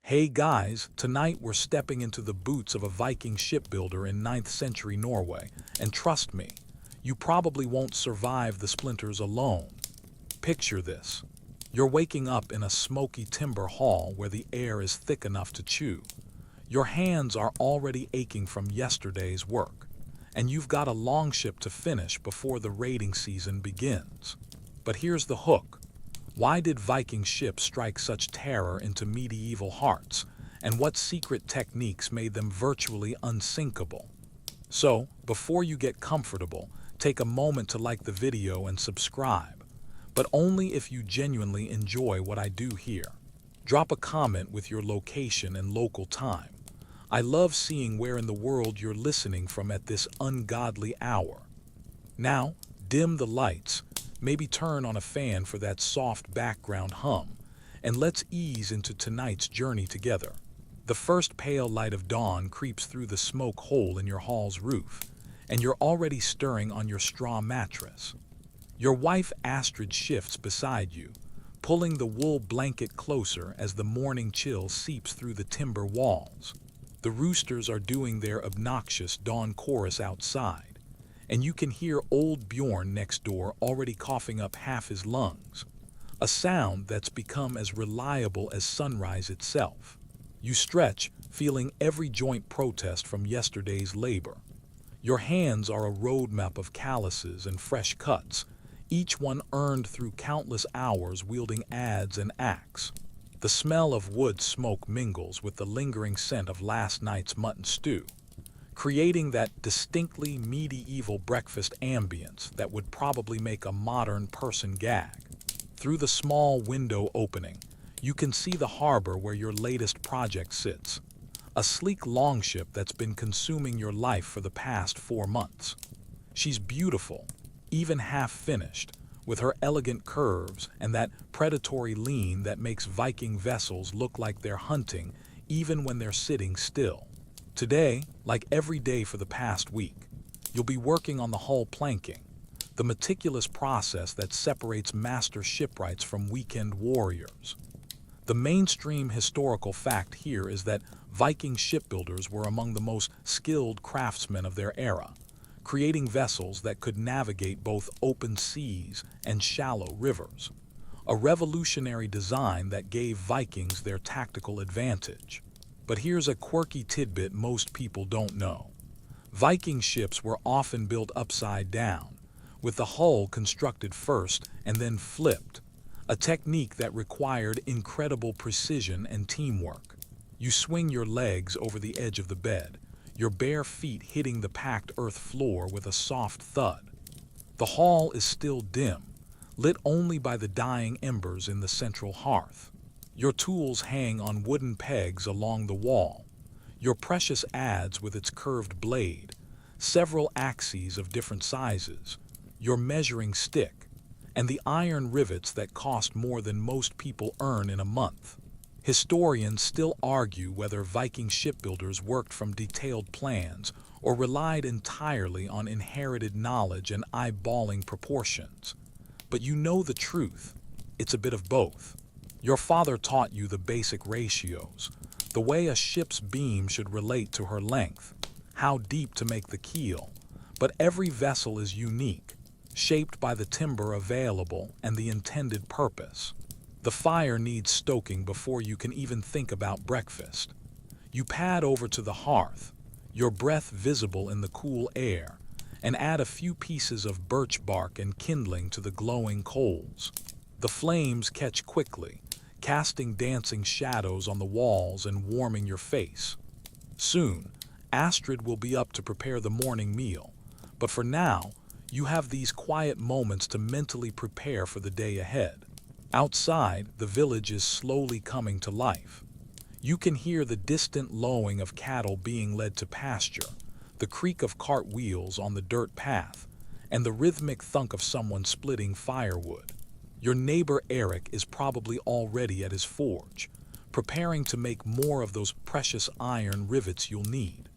Hey guys, tonight we're stepping into the boots of a Viking shipbuilder in 9th century Norway, and trust me, you probably won't survive the splinters alone. Picture this. You're waking up in a smoky timber hall where the air is thick enough to chew. Your hands are already aching from yesterday's work, and you've got a longship to finish before the raiding season begins. But here's the hook. Why did Viking ships strike such terror into medieval hearts, and what secret techniques made them virtually unsinkable? So, before you get comfortable, take a moment to like the video and subscribe, but only if you genuinely enjoy what I do here. Drop a comment with your location and local time. I love seeing where in the world you're listening from at this ungodly hour. Now, dim the lights. Maybe turn on a fan for that soft background hum, and let's ease into tonight's journey together. The first pale light of dawn creeps through the smoke hole in your hall's roof, and you're already stirring on your straw mattress. Your wife Astrid shifts beside you, pulling the wool blanket closer as the morning chill seeps through the timber walls. The roosters are doing their obnoxious dawn chorus outside, and you can hear old Bjorn next door already coughing up half his lungs, a sound that's become as reliable as sunrise itself. You stretch, feeling every joint protest from yesterday's labor. Your hands are a roadmap of calluses and fresh cuts, each one earned through countless hours wielding adze and axe. The smell of wood smoke mingles with the lingering scent of last night's mutton stew, creating that distinctly medieval breakfast ambience that would probably make a modern person gag. Through the small window opening, you can see the harbor where your latest project sits, a sleek longship that's been consuming your life for the past 4 months. She's beautiful, even half-finished, with her elegant curves and that predatory lean that makes Viking vessels look like they're hunting even when they're sitting still. Today, like every day for the past week, you'll be working on the hull planking, the meticulous process that separates master shipwrights from weekend warriors. The mainstream historical fact here is that Viking shipbuilders were among the most skilled craftsmen of their era, creating vessels that could navigate both open seas and shallow rivers, a revolutionary design that gave Vikings their tactical advantage. But here's a quirky tidbit most people don't know. Viking ships were often built upside down, with the hull constructed first and then flipped, a technique that required incredible precision and teamwork. You swing your legs over the edge of the bed, your bare feet hitting the packed earth floor with a soft thud. The hall is still dim, lit only by the dying embers in the central hearth. Your tools hang on wooden pegs along the wall, your precious adze with its curved blade, several axes of different sizes, your measuring stick, and the iron rivets that cost more than most people earn in a month. Historians still argue whether Viking shipbuilders worked from detailed plans or relied entirely on inherited knowledge and eyeballing proportions. But you know the truth. It's a bit of both. Your father taught you the basic ratios, the way a ship's beam should relate to her length, how deep to make the keel, but every vessel is unique, shaped by the timber available and the intended purpose. The fire needs stoking before you can even think about breakfast. You pad over to the hearth, your breath visible in the cool air, and add a few pieces of birch bark and kindling to the glowing coals. The flames catch quickly, casting dancing shadows on the walls and warming your face. Soon, Astrid will be up to prepare the morning meal, but for now, you have these quiet moments to mentally prepare for the day ahead. Outside, the village is slowly coming to life. You can hear the distant lowing of cattle being led to pasture, the creak of cart wheels on the dirt path, and the rhythmic thunk of someone splitting firewood. Your neighbor Eric is probably already at his forge, preparing to make more of those precious iron rivets you'll need.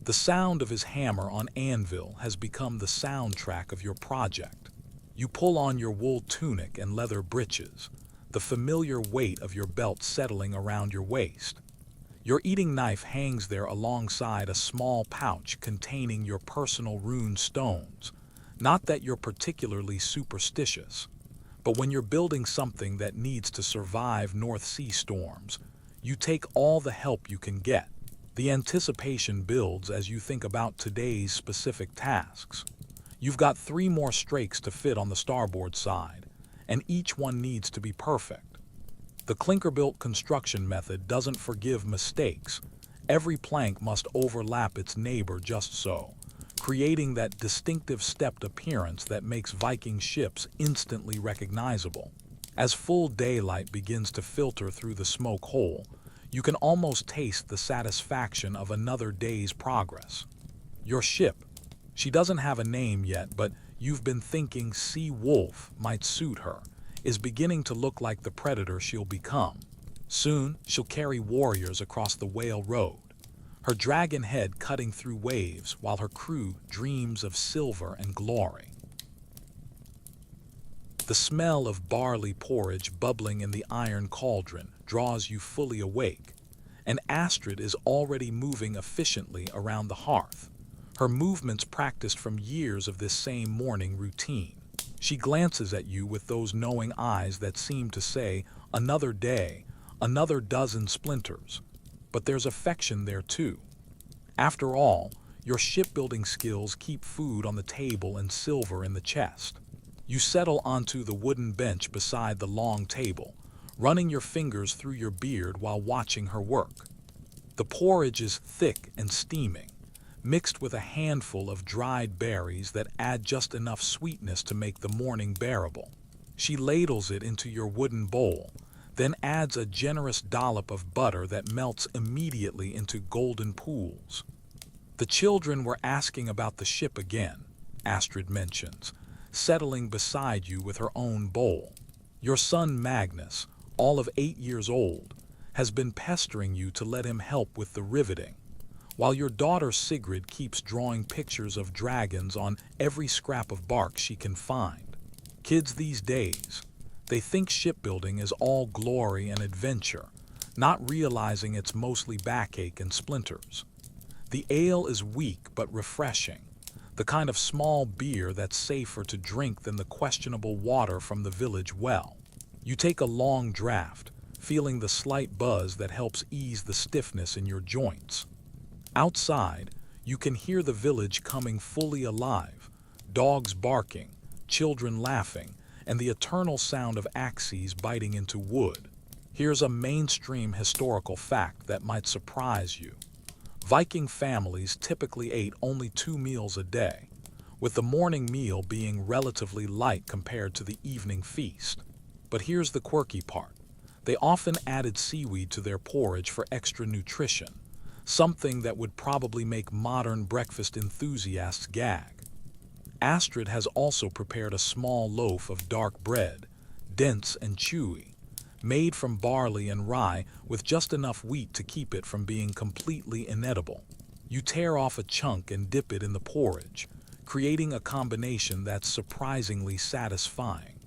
The sound of his hammer on anvil has become the soundtrack of your project. You pull on your wool tunic and leather breeches, the familiar weight of your belt settling around your waist. Your eating knife hangs there alongside a small pouch containing your personal rune stones. Not that you're particularly superstitious, but when you're building something that needs to survive North Sea storms, you take all the help you can get. The anticipation builds as you think about today's specific tasks. You've got 3 more strakes to fit on the starboard side, and each one needs to be perfect. The clinker-built construction method doesn't forgive mistakes. Every plank must overlap its neighbor just so, creating that distinctive stepped appearance that makes Viking ships instantly recognizable. As full daylight begins to filter through the smoke hole, you can almost taste the satisfaction of another day's progress. Your ship, she doesn't have a name yet, but you've been thinking Sea Wolf might suit her, is beginning to look like the predator she'll become. Soon, she'll carry warriors across the Whale Road, her dragon head cutting through waves while her crew dreams of silver and glory. The smell of barley porridge bubbling in the iron cauldron draws you fully awake, and Astrid is already moving efficiently around the hearth, her movements practiced from years of this same morning routine. She glances at you with those knowing eyes that seem to say, another day, another dozen splinters. But there's affection there too. After all, your shipbuilding skills keep food on the table and silver in the chest. You settle onto the wooden bench beside the long table, running your fingers through your beard while watching her work. The porridge is thick and steaming, mixed with a handful of dried berries that add just enough sweetness to make the morning bearable. She ladles it into your wooden bowl, then adds a generous dollop of butter that melts immediately into golden pools. The children were asking about the ship again, Astrid mentions, settling beside you with her own bowl. Your son Magnus, all of 8 years old, has been pestering you to let him help with the riveting, while your daughter Sigrid keeps drawing pictures of dragons on every scrap of bark she can find. Kids these days, they think shipbuilding is all glory and adventure, not realizing it's mostly backache and splinters. The ale is weak but refreshing, the kind of small beer that's safer to drink than the questionable water from the village well. You take a long draught, feeling the slight buzz that helps ease the stiffness in your joints. Outside, you can hear the village coming fully alive, dogs barking, children laughing, and the eternal sound of axes biting into wood. Here's a mainstream historical fact that might surprise you. Viking families typically ate only 2 meals a day, with the morning meal being relatively light compared to the evening feast. But here's the quirky part. They often added seaweed to their porridge for extra nutrition, something that would probably make modern breakfast enthusiasts gag. Astrid has also prepared a small loaf of dark bread, dense and chewy, made from barley and rye with just enough wheat to keep it from being completely inedible. You tear off a chunk and dip it in the porridge, creating a combination that's surprisingly satisfying.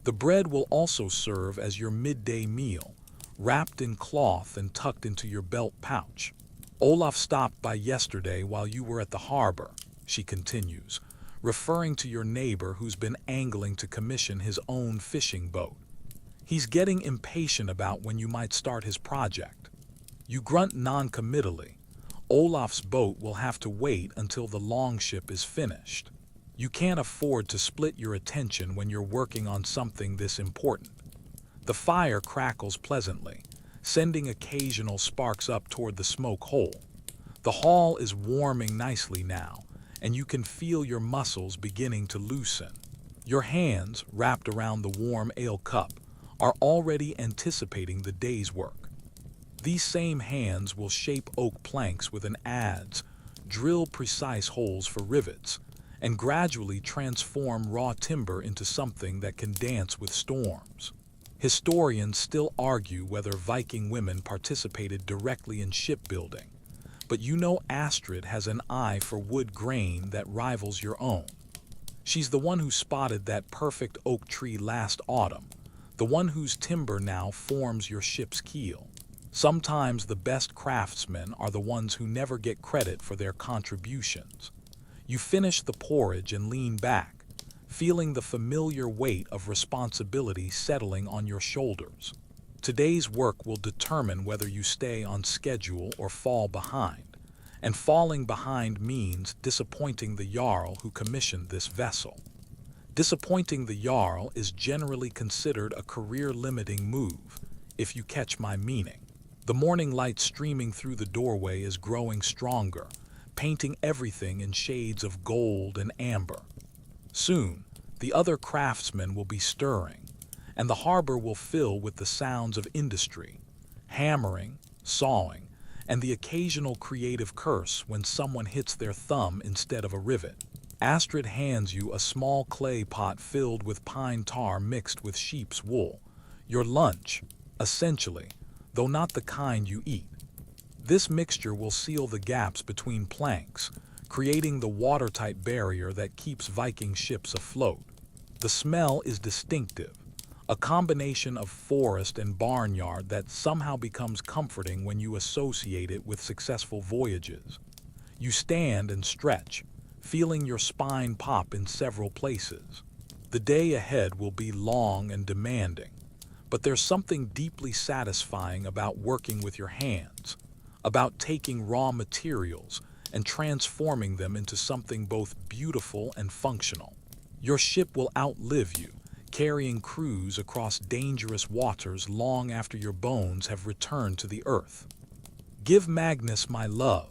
The bread will also serve as your midday meal, wrapped in cloth and tucked into your belt pouch. Olaf stopped by yesterday while you were at the harbor, she continues, referring to your neighbor who's been angling to commission his own fishing boat. He's getting impatient about when you might start his project. You grunt non-committally. Olaf's boat will have to wait until the longship is finished. You can't afford to split your attention when you're working on something this important. The fire crackles pleasantly, sending occasional sparks up toward the smoke hole. The hall is warming nicely now, and you can feel your muscles beginning to loosen. Your hands, wrapped around the warm ale cup, are already anticipating the day's work. These same hands will shape oak planks with an adze, drill precise holes for rivets, and gradually transform raw timber into something that can dance with storms. Historians still argue whether Viking women participated directly in shipbuilding, but you know Astrid has an eye for wood grain that rivals your own. She's the one who spotted that perfect oak tree last autumn, the one whose timber now forms your ship's keel. Sometimes the best craftsmen are the ones who never get credit for their contributions. You finish the porridge and lean back, feeling the familiar weight of responsibility settling on your shoulders. Today's work will determine whether you stay on schedule or fall behind, and falling behind means disappointing the Jarl who commissioned this vessel. Disappointing the Jarl is generally considered a career-limiting move, if you catch my meaning. The morning light streaming through the doorway is growing stronger, painting everything in shades of gold and amber. Soon, the other craftsmen will be stirring, and the harbor will fill with the sounds of industry, hammering, sawing, and the occasional creative curse when someone hits their thumb instead of a rivet. Astrid hands you a small clay pot filled with pine tar mixed with sheep's wool, your lunch, essentially, though not the kind you eat. This mixture will seal the gaps between planks, creating the watertight barrier that keeps Viking ships afloat. The smell is distinctive, a combination of forest and barnyard that somehow becomes comforting when you associate it with successful voyages. You stand and stretch, feeling your spine pop in several places. The day ahead will be long and demanding, but there's something deeply satisfying about working with your hands, about taking raw materials and transforming them into something both beautiful and functional. Your ship will outlive you, carrying crews across dangerous waters long after your bones have returned to the earth. "Give Magnus my love,"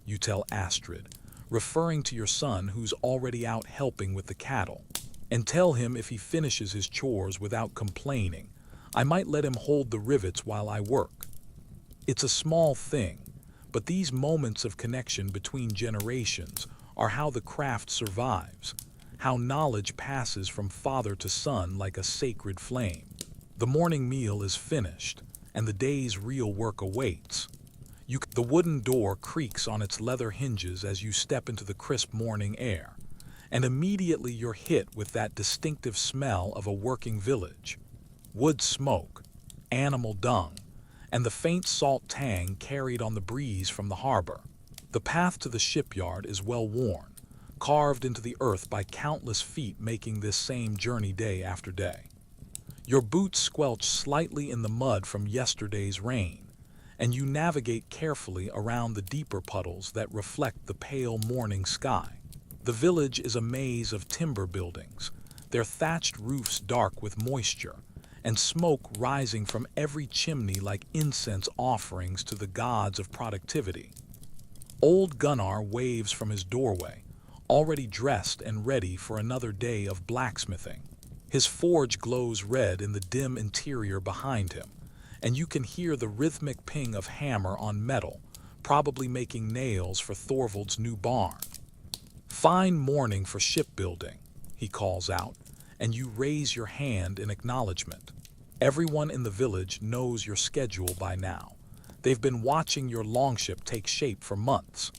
you tell Astrid, referring to your son who's already out helping with the cattle, "and tell him if he finishes his chores without complaining, I might let him hold the rivets while I work." It's a small thing, but these moments of connection between generations are how the craft survives, how knowledge passes from father to son like a sacred flame. The morning meal is finished, and the day's real work awaits. The wooden door creaks on its leather hinges as you step into the crisp morning air, and immediately you're hit with that distinctive smell of a working village. Wood smoke, animal dung, and the faint salt tang carried on the breeze from the harbor. The path to the shipyard is well worn, carved into the earth by countless feet making this same journey day after day. Your boots squelch slightly in the mud from yesterday's rain, and you navigate carefully around the deeper puddles that reflect the pale morning sky. The village is a maze of timber buildings, their thatched roofs dark with moisture, and smoke rising from every chimney like incense offerings to the gods of productivity. Old Gunnar waves from his doorway, already dressed and ready for another day of blacksmithing. His forge glows red in the dim interior behind him, and you can hear the rhythmic ping of hammer on metal, probably making nails for Thorvald's new barn. "Fine morning for shipbuilding," he calls out, and you raise your hand in acknowledgement. Everyone in the village knows your schedule by now. They've been watching your longship take shape for months.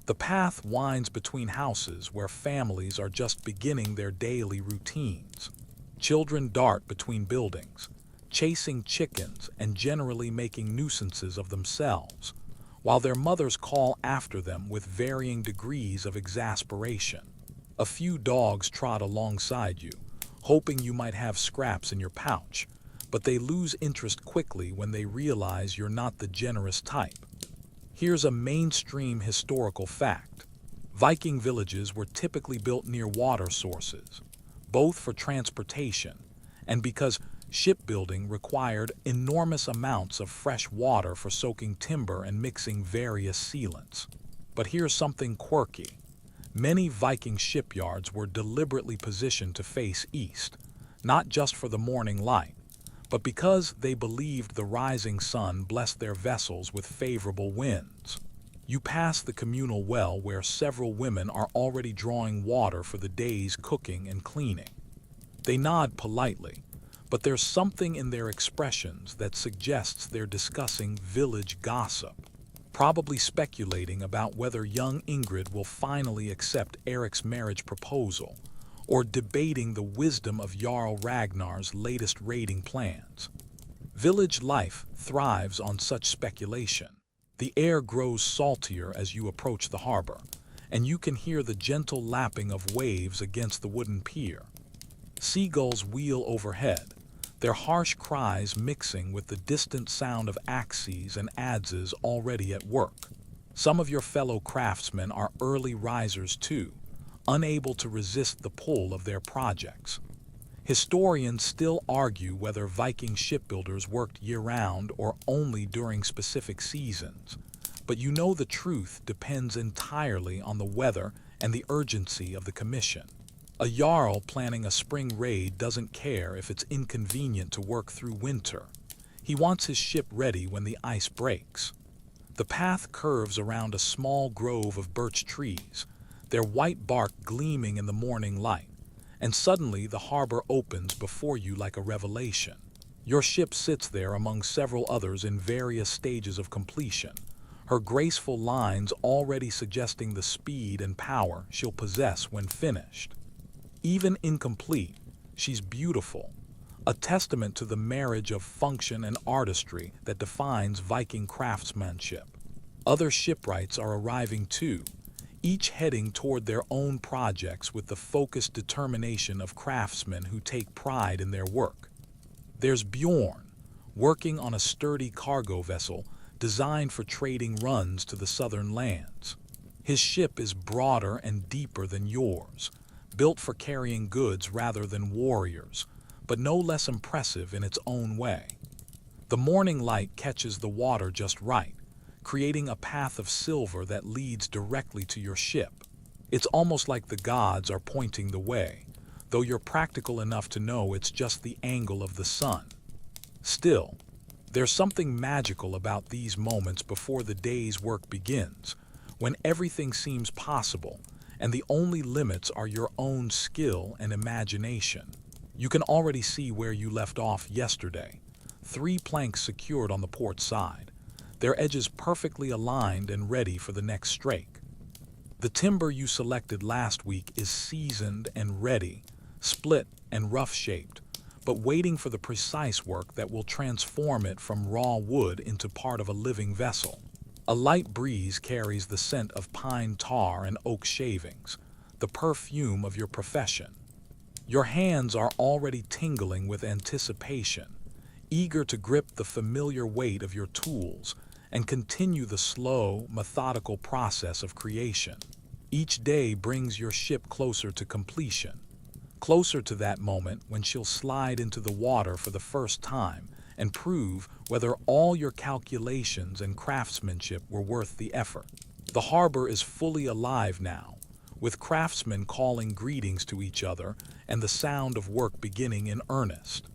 The path winds between houses where families are just beginning their daily routines. Children dart between buildings, chasing chickens and generally making nuisances of themselves, while their mothers call after them with varying degrees of exasperation. A few dogs trot alongside you, hoping you might have scraps in your pouch, but they lose interest quickly when they realize you're not the generous type. Here's a mainstream historical fact. Viking villages were typically built near water sources, both for transportation and because shipbuilding required enormous amounts of fresh water for soaking timber and mixing various sealants. But here's something quirky. Many Viking shipyards were deliberately positioned to face east, not just for the morning light, but because they believed the rising sun blessed their vessels with favorable winds. You pass the communal well where several women are already drawing water for the day's cooking and cleaning. They nod politely, but there's something in their expressions that suggests they're discussing village gossip, probably speculating about whether young Ingrid will finally accept Eric's marriage proposal, or debating the wisdom of Jarl Ragnar's latest raiding plans. Village life thrives on such speculation. The air grows saltier as you approach the harbor, and you can hear the gentle lapping of waves against the wooden pier. Seagulls wheel overhead, their harsh cries mixing with the distant sound of axes and adzes already at work. Some of your fellow craftsmen are early risers too, unable to resist the pull of their projects. Historians still argue whether Viking shipbuilders worked year-round or only during specific seasons, but you know the truth depends entirely on the weather and the urgency of the commission. A Jarl planning a spring raid doesn't care if it's inconvenient to work through winter. He wants his ship ready when the ice breaks. The path curves around a small grove of birch trees, their white bark gleaming in the morning light, and suddenly the harbor opens before you like a revelation. Your ship sits there among several others in various stages of completion, her graceful lines already suggesting the speed and power she'll possess when finished. Even incomplete, she's beautiful, a testament to the marriage of function and artistry that defines Viking craftsmanship. Other shipwrights are arriving too, each heading toward their own projects with the focused determination of craftsmen who take pride in their work. There's Bjorn, working on a sturdy cargo vessel designed for trading runs to the southern lands. His ship is broader and deeper than yours, built for carrying goods rather than warriors, but no less impressive in its own way. The morning light catches the water just right, creating a path of silver that leads directly to your ship. It's almost like the gods are pointing the way, though you're practical enough to know it's just the angle of the sun. Still, there's something magical about these moments before the day's work begins, when everything seems possible, and the only limits are your own skill and imagination. You can already see where you left off yesterday. 3 planks secured on the port side, their edges perfectly aligned and ready for the next strake. The timber you selected last week is seasoned and ready, split and rough-shaped, but waiting for the precise work that will transform it from raw wood into part of a living vessel. A light breeze carries the scent of pine tar and oak shavings, the perfume of your profession. Your hands are already tingling with anticipation, eager to grip the familiar weight of your tools and continue the slow, methodical process of creation. Each day brings your ship closer to completion, closer to that moment when she'll slide into the water for the first time and prove whether all your calculations and craftsmanship were worth the effort. The harbor is fully alive now, with craftsmen calling greetings to each other and the sound of work beginning in earnest.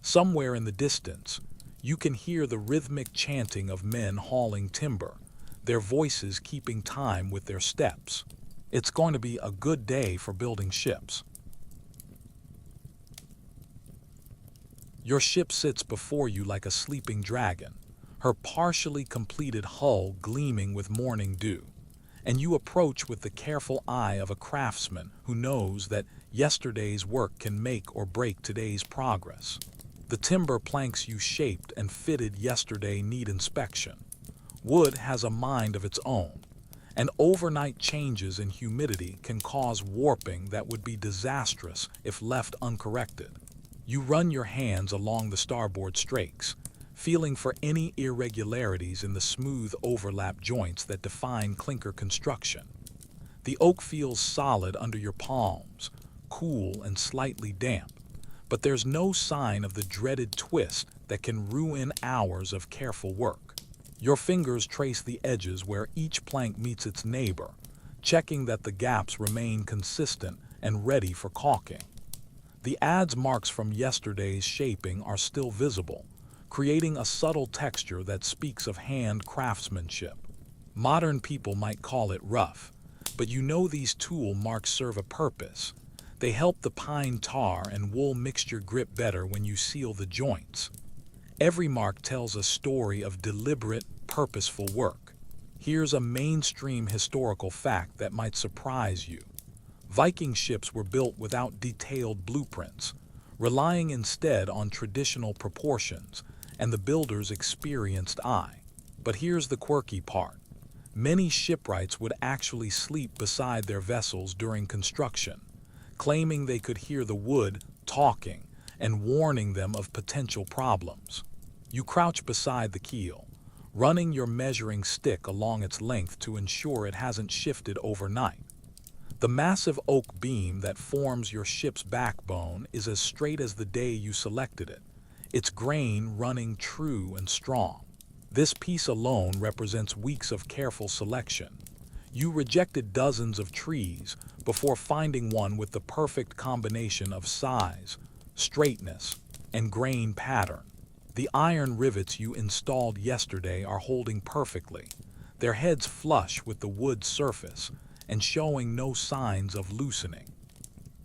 Somewhere in the distance, you can hear the rhythmic chanting of men hauling timber, their voices keeping time with their steps. It's going to be a good day for building ships. Your ship sits before you like a sleeping dragon, her partially completed hull gleaming with morning dew, and you approach with the careful eye of a craftsman who knows that yesterday's work can make or break today's progress. The timber planks you shaped and fitted yesterday need inspection. Wood has a mind of its own, and overnight changes in humidity can cause warping that would be disastrous if left uncorrected. You run your hands along the starboard strakes, feeling for any irregularities in the smooth overlap joints that define clinker construction. The oak feels solid under your palms, cool and slightly damp, but there's no sign of the dreaded twist that can ruin hours of careful work. Your fingers trace the edges where each plank meets its neighbor, checking that the gaps remain consistent and ready for caulking. The adze marks from yesterday's shaping are still visible, creating a subtle texture that speaks of hand craftsmanship. Modern people might call it rough, but you know these tool marks serve a purpose. They help the pine tar and wool mixture grip better when you seal the joints. Every mark tells a story of deliberate, purposeful work. Here's a mainstream historical fact that might surprise you. Viking ships were built without detailed blueprints, relying instead on traditional proportions and the builder's experienced eye. But here's the quirky part. Many shipwrights would actually sleep beside their vessels during construction, claiming they could hear the wood talking and warning them of potential problems. You crouch beside the keel, running your measuring stick along its length to ensure it hasn't shifted overnight. The massive oak beam that forms your ship's backbone is as straight as the day you selected it, its grain running true and strong. This piece alone represents weeks of careful selection. You rejected dozens of trees before finding one with the perfect combination of size, straightness, and grain pattern. The iron rivets you installed yesterday are holding perfectly, their heads flush with the wood surface and showing no signs of loosening.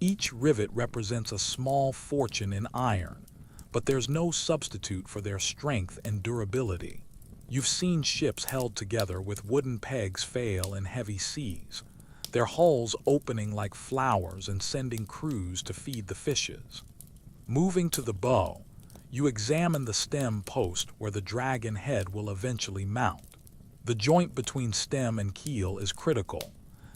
Each rivet represents a small fortune in iron, but there's no substitute for their strength and durability. You've seen ships held together with wooden pegs fail in heavy seas, their hulls opening like flowers and sending crews to feed the fishes. Moving to the bow, you examine the stem post where the dragon head will eventually mount. The joint between stem and keel is critical.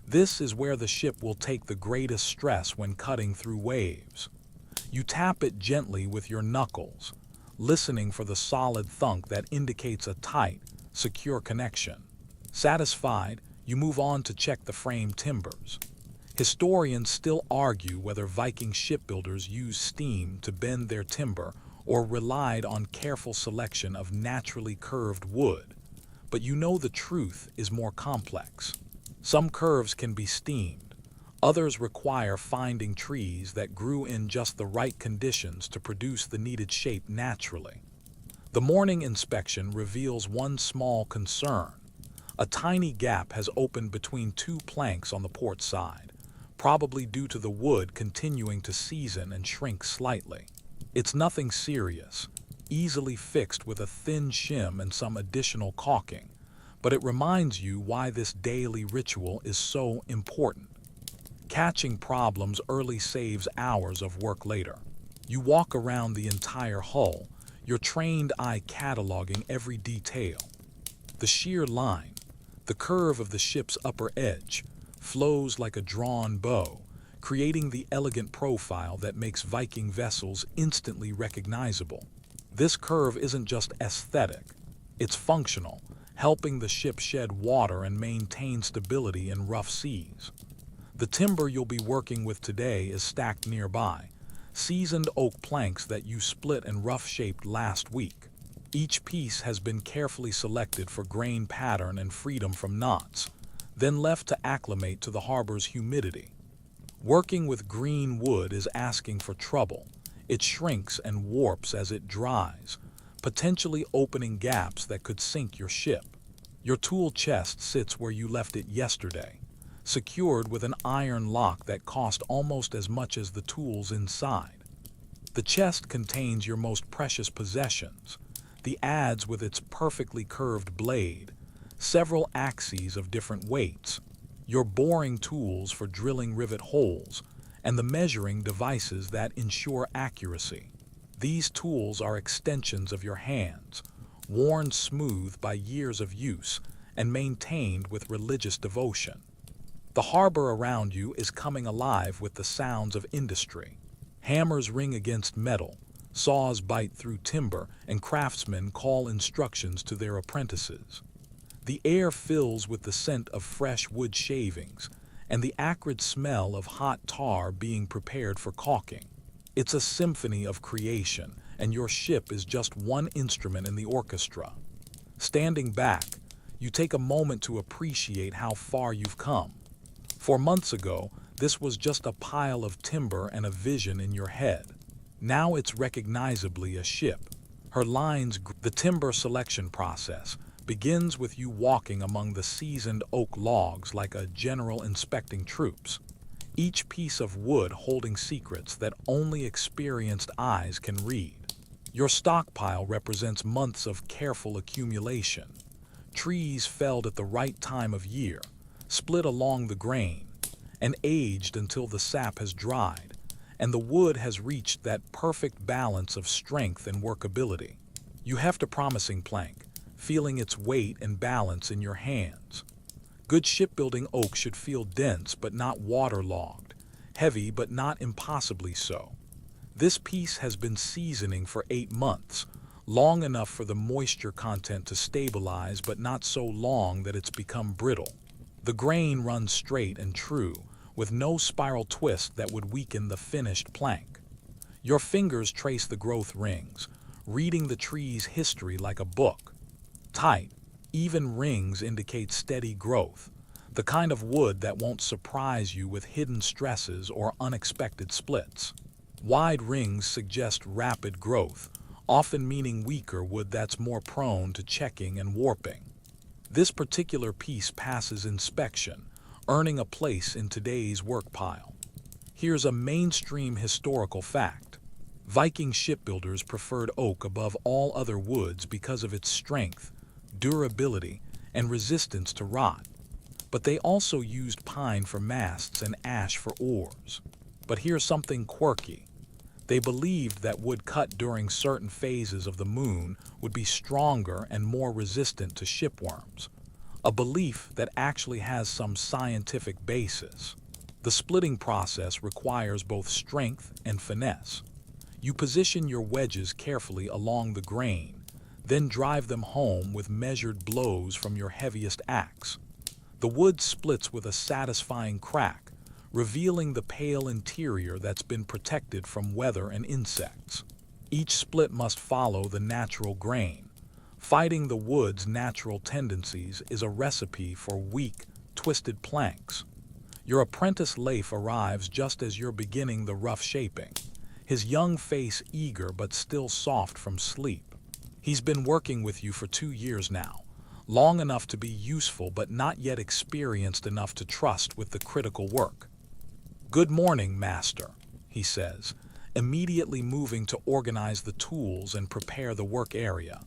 This is where the ship will take the greatest stress when cutting through waves. You tap it gently with your knuckles, listening for the solid thunk that indicates a tight, secure connection. Satisfied, you move on to check the frame timbers. Historians still argue whether Viking shipbuilders used steam to bend their timber or relied on careful selection of naturally curved wood. But you know the truth is more complex. Some curves can be steamed. Others require finding trees that grew in just the right conditions to produce the needed shape naturally. The morning inspection reveals one small concern. A tiny gap has opened between two planks on the port side, probably due to the wood continuing to season and shrink slightly. It's nothing serious, easily fixed with a thin shim and some additional caulking, but it reminds you why this daily ritual is so important. Catching problems early saves hours of work later. You walk around the entire hull, your trained eye cataloging every detail. The sheer line, the curve of the ship's upper edge, flows like a drawn bow, creating the elegant profile that makes Viking vessels instantly recognizable. This curve isn't just aesthetic, it's functional, helping the ship shed water and maintain stability in rough seas. The timber you'll be working with today is stacked nearby, seasoned oak planks that you split and rough-shaped last week. Each piece has been carefully selected for grain pattern and freedom from knots, then left to acclimate to the harbor's humidity. Working with green wood is asking for trouble. It shrinks and warps as it dries, potentially opening gaps that could sink your ship. Your tool chest sits where you left it yesterday, secured with an iron lock that cost almost as much as the tools inside. The chest contains your most precious possessions, the adze with its perfectly curved blade, several axes of different weights, your boring tools for drilling rivet holes, and the measuring devices that ensure accuracy. These tools are extensions of your hands, worn smooth by years of use and maintained with religious devotion. The harbor around you is coming alive with the sounds of industry. Hammers ring against metal, saws bite through timber, and craftsmen call instructions to their apprentices. The air fills with the scent of fresh wood shavings and the acrid smell of hot tar being prepared for caulking. It's a symphony of creation, and your ship is just one instrument in the orchestra. Standing back, you take a moment to appreciate how far you've come. 4 months ago, this was just a pile of timber and a vision in your head. Now it's recognizably a ship. Her lines, the timber selection process, begins with you walking among the seasoned oak logs like a general inspecting troops, each piece of wood holding secrets that only experienced eyes can read. Your stockpile represents months of careful accumulation, trees felled at the right time of year, split along the grain, and aged until the sap has dried, and the wood has reached that perfect balance of strength and workability. You heft a promising plank, feeling its weight and balance in your hands. Good shipbuilding oak should feel dense but not waterlogged, heavy but not impossibly so. This piece has been seasoning for 8 months, long enough for the moisture content to stabilize but not so long that it's become brittle. The grain runs straight and true, with no spiral twist that would weaken the finished plank. Your fingers trace the growth rings, reading the tree's history like a book. Tight, even rings indicate steady growth, the kind of wood that won't surprise you with hidden stresses or unexpected splits. Wide rings suggest rapid growth, often meaning weaker wood that's more prone to checking and warping. This particular piece passes inspection, earning a place in today's work pile. Here's a mainstream historical fact. Viking shipbuilders preferred oak above all other woods because of its strength, durability, and resistance to rot. But they also used pine for masts and ash for oars. But here's something quirky. They believed that wood cut during certain phases of the moon would be stronger and more resistant to shipworms, a belief that actually has some scientific basis. The splitting process requires both strength and finesse. You position your wedges carefully along the grain, then drive them home with measured blows from your heaviest axe. The wood splits with a satisfying crack, revealing the pale interior that's been protected from weather and insects. Each split must follow the natural grain. Fighting the wood's natural tendencies is a recipe for weak, twisted planks. Your apprentice Leif arrives just as you're beginning the rough shaping, his young face eager but still soft from sleep. He's been working with you for 2 years now, long enough to be useful but not yet experienced enough to trust with the critical work. "Good morning, master," he says, immediately moving to organize the tools and prepare the work area.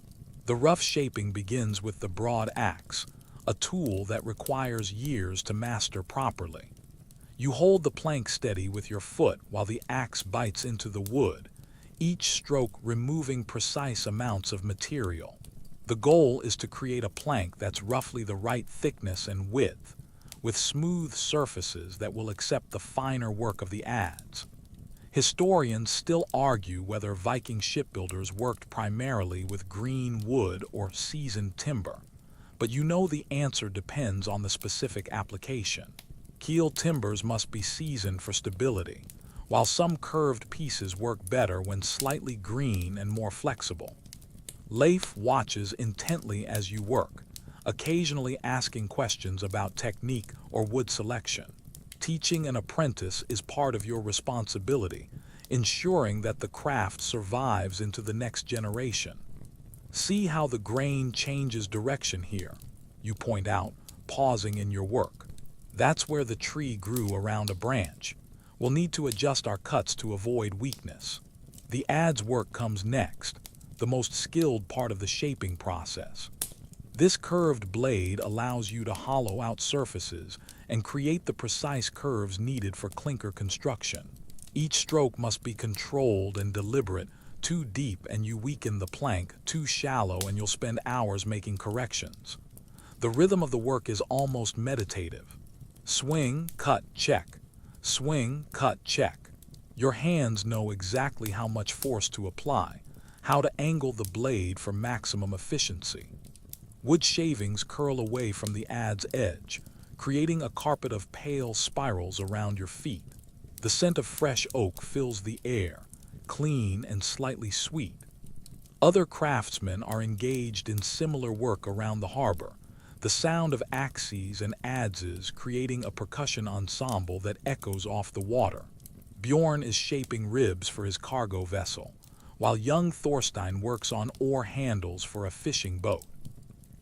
The rough shaping begins with the broad axe, a tool that requires years to master properly. You hold the plank steady with your foot while the axe bites into the wood, each stroke removing precise amounts of material. The goal is to create a plank that's roughly the right thickness and width, with smooth surfaces that will accept the finer work of the adze. Historians still argue whether Viking shipbuilders worked primarily with green wood or seasoned timber, but you know the answer depends on the specific application. Keel timbers must be seasoned for stability, while some curved pieces work better when slightly green and more flexible. Leif watches intently as you work, occasionally asking questions about technique or wood selection. Teaching an apprentice is part of your responsibility, ensuring that the craft survives into the next generation. "See how the grain changes direction here," you point out, pausing in your work. "That's where the tree grew around a branch. We'll need to adjust our cuts to avoid weakness." The adze work comes next, the most skilled part of the shaping process. This curved blade allows you to hollow out surfaces and create the precise curves needed for clinker construction. Each stroke must be controlled and deliberate. Too deep and you weaken the plank, too shallow and you'll spend hours making corrections. The rhythm of the work is almost meditative. Swing, cut, check. Swing, cut, check. Your hands know exactly how much force to apply, how to angle the blade for maximum efficiency. Wood shavings curl away from the adze edge, creating a carpet of pale spirals around your feet. The scent of fresh oak fills the air, clean and slightly sweet. Other craftsmen are engaged in similar work around the harbor, the sound of axes and adzes creating a percussion ensemble that echoes off the water. Bjorn is shaping ribs for his cargo vessel, while young Thorstein works on oar handles for a fishing boat.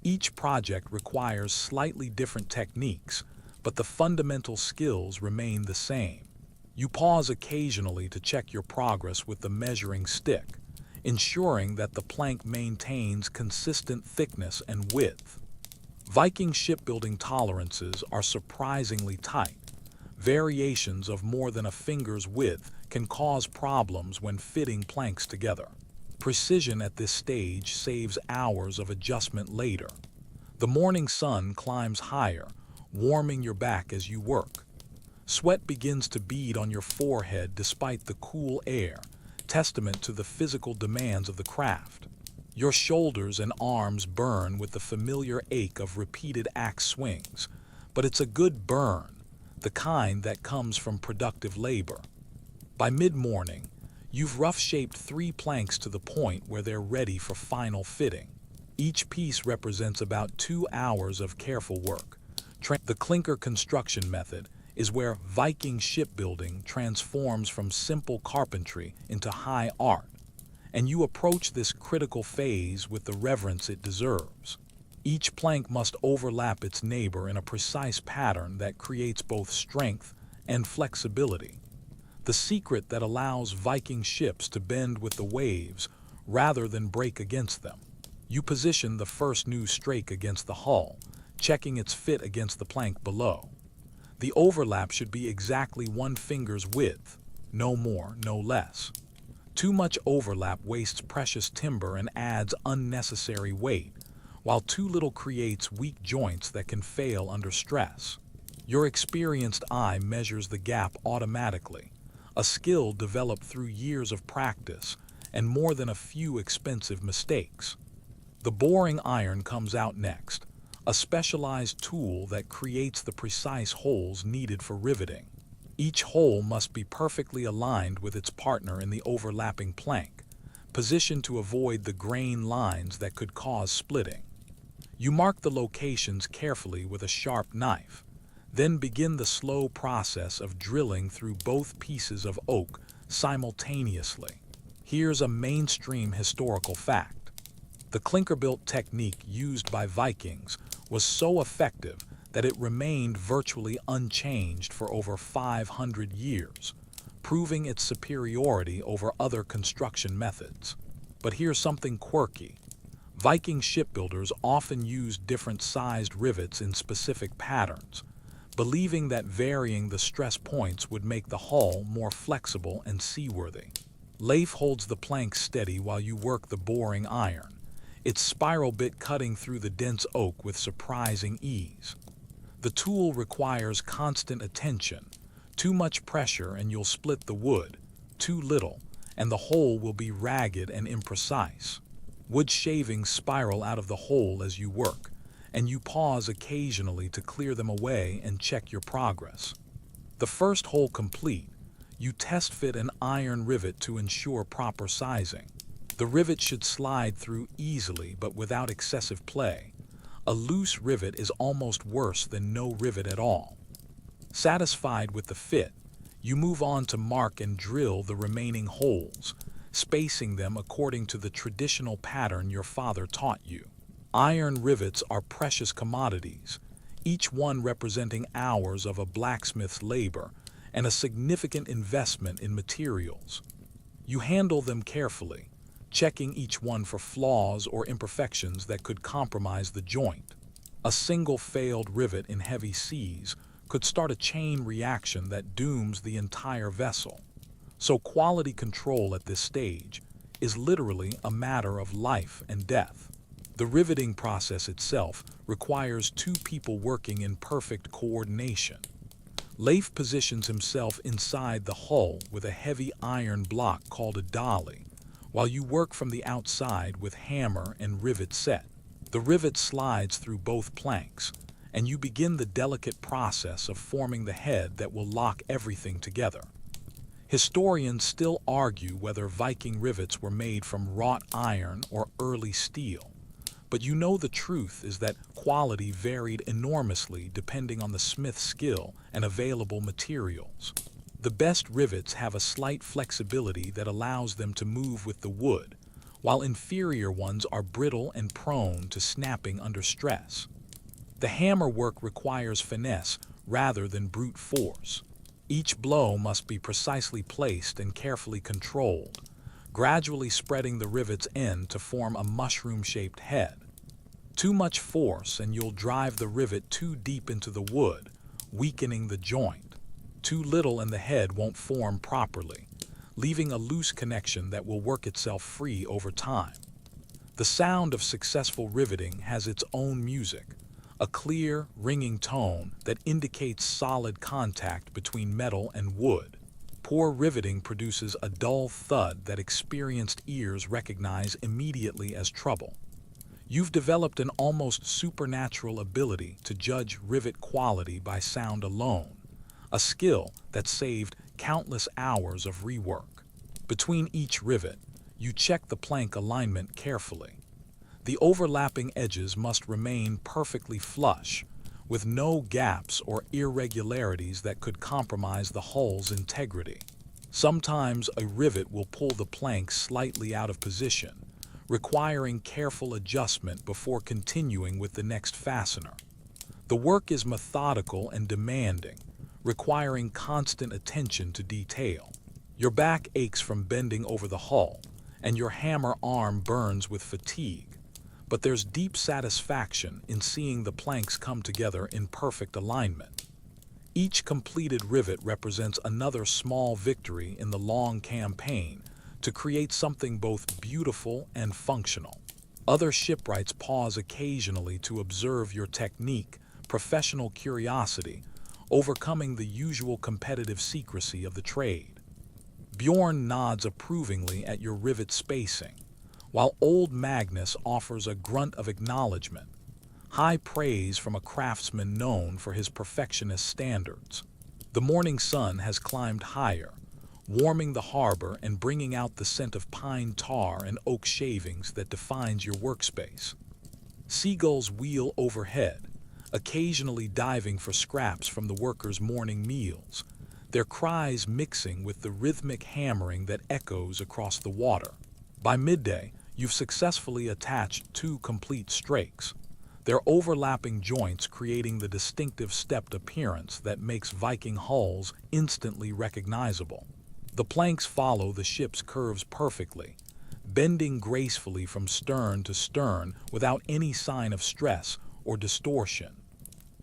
Each project requires slightly different techniques, but the fundamental skills remain the same. You pause occasionally to check your progress with the measuring stick, ensuring that the plank maintains consistent thickness and width. Viking shipbuilding tolerances are surprisingly tight. Variations of more than a finger's width can cause problems when fitting planks together. Precision at this stage saves hours of adjustment later. The morning sun climbs higher, warming your back as you work. Sweat begins to bead on your forehead despite the cool air, testament to the physical demands of the craft. Your shoulders and arms burn with the familiar ache of repeated axe swings, but it's a good burn, the kind that comes from productive labor. By mid-morning, you've rough-shaped 3 planks to the point where they're ready for final fitting. Each piece represents about 2 hours of careful work. The clinker construction method is where Viking shipbuilding transforms from simple carpentry into high art, and you approach this critical phase with the reverence it deserves. Each plank must overlap its neighbor in a precise pattern that creates both strength and flexibility. The secret that allows Viking ships to bend with the waves rather than break against them. You position the first new strake against the hull, checking its fit against the plank below. The overlap should be exactly 1 finger's width, no more, no less. Too much overlap wastes precious timber and adds unnecessary weight, while too little creates weak joints that can fail under stress. Your experienced eye measures the gap automatically, a skill developed through years of practice and more than a few expensive mistakes. The boring iron comes out next, a specialized tool that creates the precise holes needed for riveting. Each hole must be perfectly aligned with its partner in the overlapping plank, positioned to avoid the grain lines that could cause splitting. You mark the locations carefully with a sharp knife, then begin the slow process of drilling through both pieces of oak simultaneously. Here's a mainstream historical fact. The clinker-built technique used by Vikings was so effective that it remained virtually unchanged for over 500 years, proving its superiority over other construction methods. But here's something quirky. Viking shipbuilders often used different-sized rivets in specific patterns, believing that varying the stress points would make the hull more flexible and seaworthy. Leif holds the plank steady while you work the boring iron, its spiral bit cutting through the dense oak with surprising ease. The tool requires constant attention. Too much pressure and you'll split the wood, too little, and the hole will be ragged and imprecise. Wood shavings spiral out of the hole as you work, and you pause occasionally to clear them away and check your progress. The first hole complete, you test fit an iron rivet to ensure proper sizing. The rivet should slide through easily but without excessive play. A loose rivet is almost worse than no rivet at all. Satisfied with the fit, you move on to mark and drill the remaining holes, spacing them according to the traditional pattern your father taught you. Iron rivets are precious commodities, each one representing hours of a blacksmith's labor and a significant investment in materials. You handle them carefully, checking each one for flaws or imperfections that could compromise the joint. A single failed rivet in heavy seas could start a chain reaction that dooms the entire vessel. So quality control at this stage is literally a matter of life and death. The riveting process itself requires 2 people working in perfect coordination. Leif positions himself inside the hull with a heavy iron block called a dolly, while you work from the outside with hammer and rivet set. The rivet slides through both planks, and you begin the delicate process of forming the head that will lock everything together. Historians still argue whether Viking rivets were made from wrought iron or early steel, but you know the truth is that quality varied enormously depending on the smith's skill and available materials. The best rivets have a slight flexibility that allows them to move with the wood, while inferior ones are brittle and prone to snapping under stress. The hammer work requires finesse rather than brute force. Each blow must be precisely placed and carefully controlled, gradually spreading the rivet's end to form a mushroom-shaped head. Too much force and you'll drive the rivet too deep into the wood, weakening the joint. Too little and the head won't form properly, leaving a loose connection that will work itself free over time. The sound of successful riveting has its own music, a clear, ringing tone that indicates solid contact between metal and wood. Poor riveting produces a dull thud that experienced ears recognize immediately as trouble. You've developed an almost supernatural ability to judge rivet quality by sound alone, a skill that saved countless hours of rework. Between each rivet, you check the plank alignment carefully. The overlapping edges must remain perfectly flush, with no gaps or irregularities that could compromise the hull's integrity. Sometimes a rivet will pull the plank slightly out of position, requiring careful adjustment before continuing with the next fastener. The work is methodical and demanding, requiring constant attention to detail. Your back aches from bending over the hull, and your hammer arm burns with fatigue. But there's deep satisfaction in seeing the planks come together in perfect alignment. Each completed rivet represents another small victory in the long campaign to create something both beautiful and functional. Other shipwrights pause occasionally to observe your technique, professional curiosity, overcoming the usual competitive secrecy of the trade. Bjorn nods approvingly at your rivet spacing, while old Magnus offers a grunt of acknowledgement, high praise from a craftsman known for his perfectionist standards. The morning sun has climbed higher, warming the harbor and bringing out the scent of pine tar and oak shavings that defines your workspace. Seagulls wheel overhead, occasionally diving for scraps from the workers' morning meals, their cries mixing with the rhythmic hammering that echoes across the water. By midday, you've successfully attached 2 complete strakes, their overlapping joints creating the distinctive stepped appearance that makes Viking hulls instantly recognizable. The planks follow the ship's curves perfectly, bending gracefully from stern to stern without any sign of stress or distortion.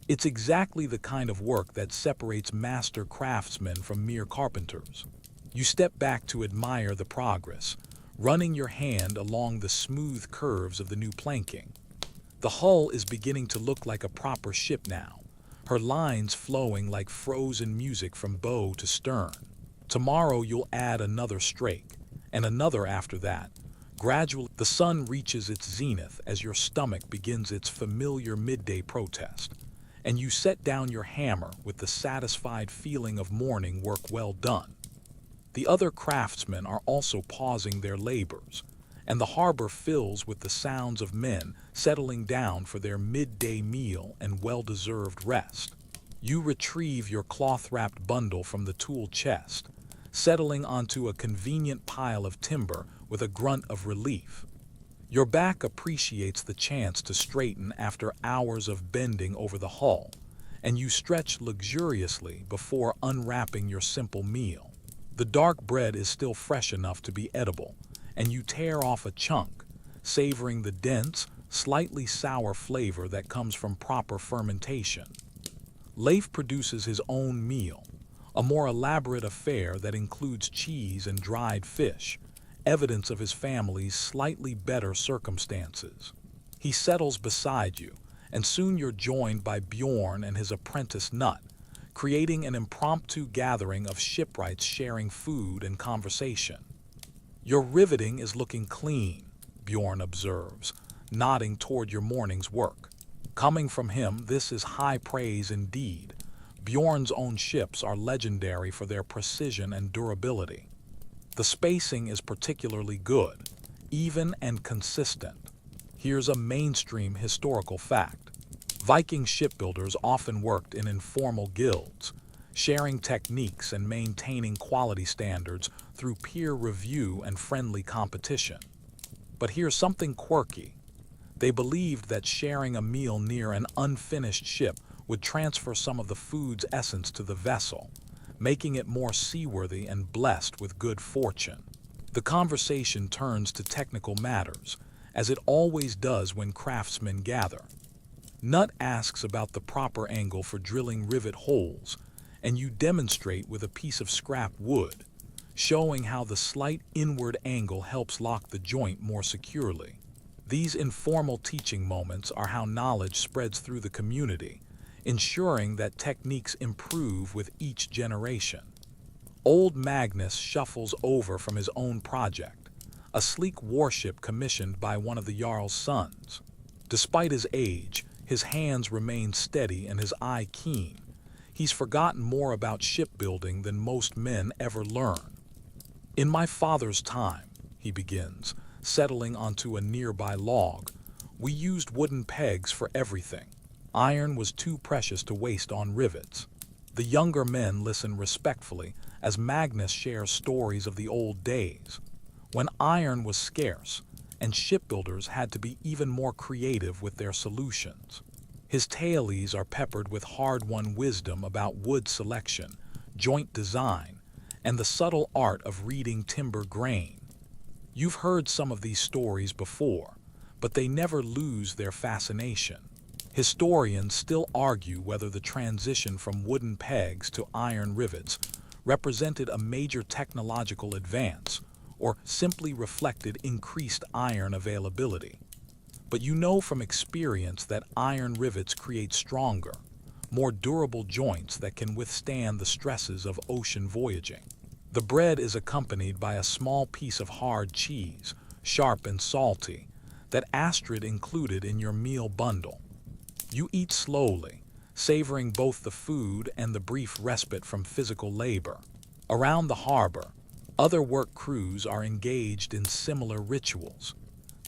It's exactly the kind of work that separates master craftsmen from mere carpenters. You step back to admire the progress, running your hand along the smooth curves of the new planking. The hull is beginning to look like a proper ship now, her lines flowing like frozen music from bow to stern. Tomorrow you'll add another strake, and another after that. Gradually, the sun reaches its zenith as your stomach begins its familiar midday protest, and you set down your hammer with the satisfied feeling of morning work well done. The other craftsmen are also pausing their labors, and the harbor fills with the sounds of men settling down for their midday meal and well-deserved rest. You retrieve your cloth-wrapped bundle from the tool chest, settling onto a convenient pile of timber with a grunt of relief. Your back appreciates the chance to straighten after hours of bending over the hull, and you stretch luxuriously before unwrapping your simple meal. The dark bread is still fresh enough to be edible, and you tear off a chunk, savoring the dense, slightly sour flavor that comes from proper fermentation. Leif produces his own meal, a more elaborate affair that includes cheese and dried fish, evidence of his family's slightly better circumstances. He settles beside you, and soon you're joined by Bjorn and his apprentice Nut, creating an impromptu gathering of shipwrights sharing food and conversation. Your riveting is looking clean, Bjorn observes, nodding toward your morning's work. Coming from him, this is high praise indeed. Bjorn's own ships are legendary for their precision and durability. The spacing is particularly good, even and consistent. Here's a mainstream historical fact. Viking shipbuilders often worked in informal guilds, sharing techniques and maintaining quality standards through peer review and friendly competition. But here's something quirky. They believed that sharing a meal near an unfinished ship would transfer some of the food's essence to the vessel, making it more seaworthy and blessed with good fortune. The conversation turns to technical matters, as it always does when craftsmen gather. Nut asks about the proper angle for drilling rivet holes, and you demonstrate with a piece of scrap wood, showing how the slight inward angle helps lock the joint more securely. These informal teaching moments are how knowledge spreads through the community, ensuring that techniques improve with each generation. Old Magnus shuffles over from his own project, a sleek warship commissioned by one of the Jarl's sons. Despite his age, his hands remain steady and his eye keen. He's forgotten more about shipbuilding than most men ever learn. "In my father's time," he begins, settling onto a nearby log, "we used wooden pegs for everything. Iron was too precious to waste on rivets." The younger men listen respectfully as Magnus shares stories of the old days, when iron was scarce and shipbuilders had to be even more creative with their solutions. His tales are peppered with hard-won wisdom about wood selection, joint design, and the subtle art of reading timber grain. You've heard some of these stories before, but they never lose their fascination. Historians still argue whether the transition from wooden pegs to iron rivets represented a major technological advance or simply reflected increased iron availability. But you know from experience that iron rivets create stronger, more durable joints that can withstand the stresses of ocean voyaging. The bread is accompanied by a small piece of hard cheese, sharp and salty, that Astrid included in your meal bundle. You eat slowly, savoring both the food and the brief respite from physical labor. Around the harbor, other work crews are engaged in similar rituals,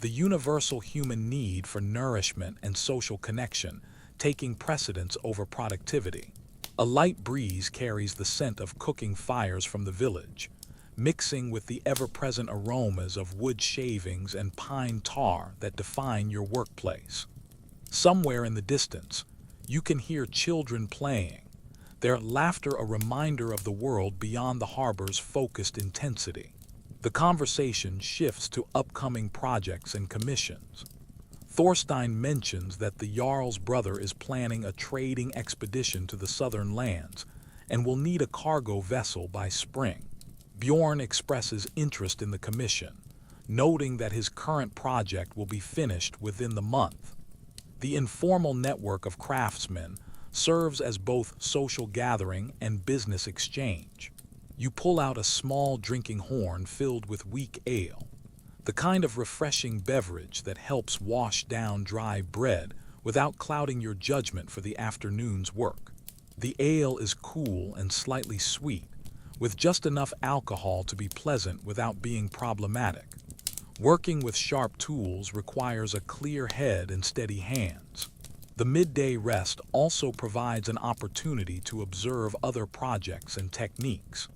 the universal human need for nourishment and social connection taking precedence over productivity. A light breeze carries the scent of cooking fires from the village, mixing with the ever-present aromas of wood shavings and pine tar that define your workplace. Somewhere in the distance, you can hear children playing, their laughter a reminder of the world beyond the harbor's focused intensity. The conversation shifts to upcoming projects and commissions. Thorstein mentions that the Jarl's brother is planning a trading expedition to the southern lands and will need a cargo vessel by spring. Bjorn expresses interest in the commission, noting that his current project will be finished within the month. The informal network of craftsmen serves as both social gathering and business exchange. You pull out a small drinking horn filled with weak ale, the kind of refreshing beverage that helps wash down dry bread without clouding your judgment for the afternoon's work. The ale is cool and slightly sweet, with just enough alcohol to be pleasant without being problematic. Working with sharp tools requires a clear head and steady hands. The midday rest also provides an opportunity to observe other projects and techniques.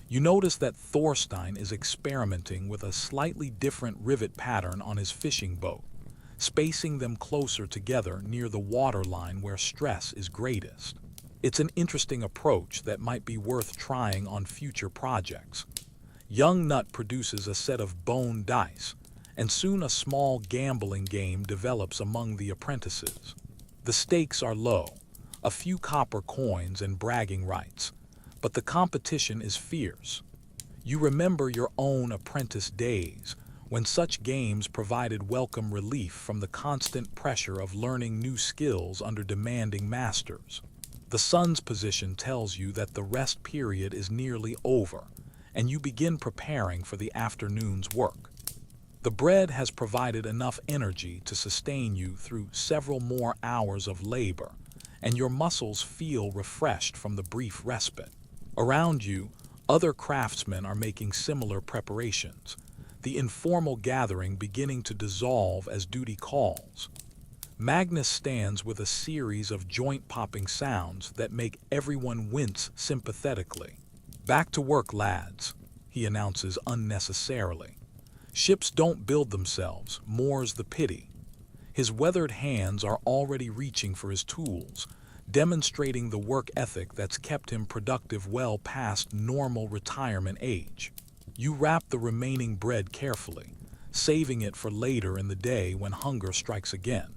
You notice that Thorstein is experimenting with a slightly different rivet pattern on his fishing boat, spacing them closer together near the waterline where stress is greatest. It's an interesting approach that might be worth trying on future projects. Young Nut produces a set of bone dice, and soon a small gambling game develops among the apprentices. The stakes are low, a few copper coins and bragging rights, but the competition is fierce. You remember your own apprentice days, when such games provided welcome relief from the constant pressure of learning new skills under demanding masters. The sun's position tells you that the rest period is nearly over, and you begin preparing for the afternoon's work. The bread has provided enough energy to sustain you through several more hours of labor, and your muscles feel refreshed from the brief respite. Around you, other craftsmen are making similar preparations, the informal gathering beginning to dissolve as duty calls. Magnus stands with a series of joint-popping sounds that make everyone wince sympathetically. "Back to work, lads," he announces unnecessarily. "Ships don't build themselves, more's the pity." His weathered hands are already reaching for his tools, demonstrating the work ethic that's kept him productive well past normal retirement age. You wrap the remaining bread carefully, saving it for later in the day when hunger strikes again.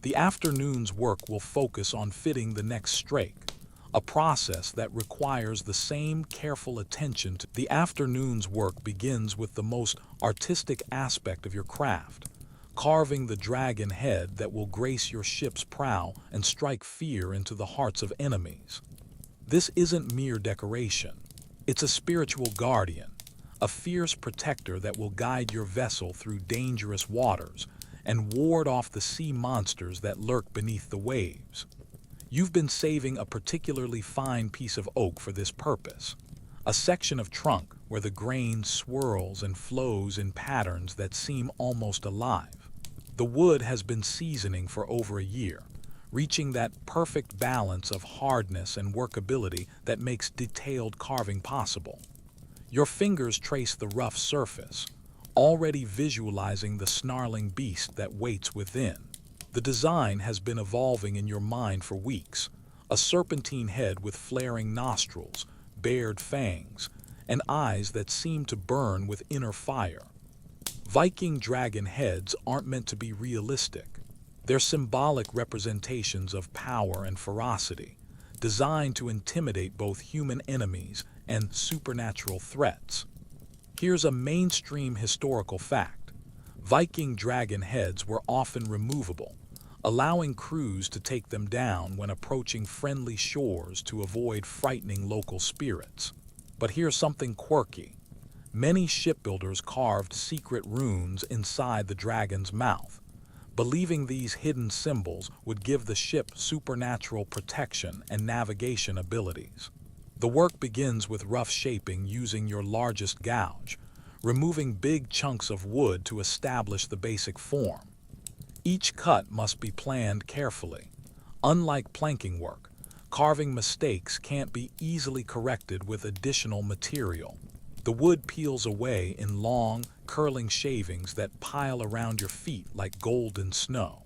The afternoon's work will focus on fitting the next strake, a process that requires the same careful attention to. The afternoon's work begins with the most artistic aspect of your craft, carving the dragon head that will grace your ship's prow and strike fear into the hearts of enemies. This isn't mere decoration. It's a spiritual guardian, a fierce protector that will guide your vessel through dangerous waters and ward off the sea monsters that lurk beneath the waves. You've been saving a particularly fine piece of oak for this purpose, a section of trunk where the grain swirls and flows in patterns that seem almost alive. The wood has been seasoning for over a year, reaching that perfect balance of hardness and workability that makes detailed carving possible. Your fingers trace the rough surface, already visualizing the snarling beast that waits within. The design has been evolving in your mind for weeks, a serpentine head with flaring nostrils, bared fangs, and eyes that seem to burn with inner fire. Viking dragon heads aren't meant to be realistic. They're symbolic representations of power and ferocity, designed to intimidate both human enemies and supernatural threats. Here's a mainstream historical fact. Viking dragon heads were often removable, allowing crews to take them down when approaching friendly shores to avoid frightening local spirits. But here's something quirky. Many shipbuilders carved secret runes inside the dragon's mouth, believing these hidden symbols would give the ship supernatural protection and navigation abilities. The work begins with rough shaping using your largest gouge, removing big chunks of wood to establish the basic form. Each cut must be planned carefully. Unlike planking work, carving mistakes can't be easily corrected with additional material. The wood peels away in long, curling shavings that pile around your feet like golden snow.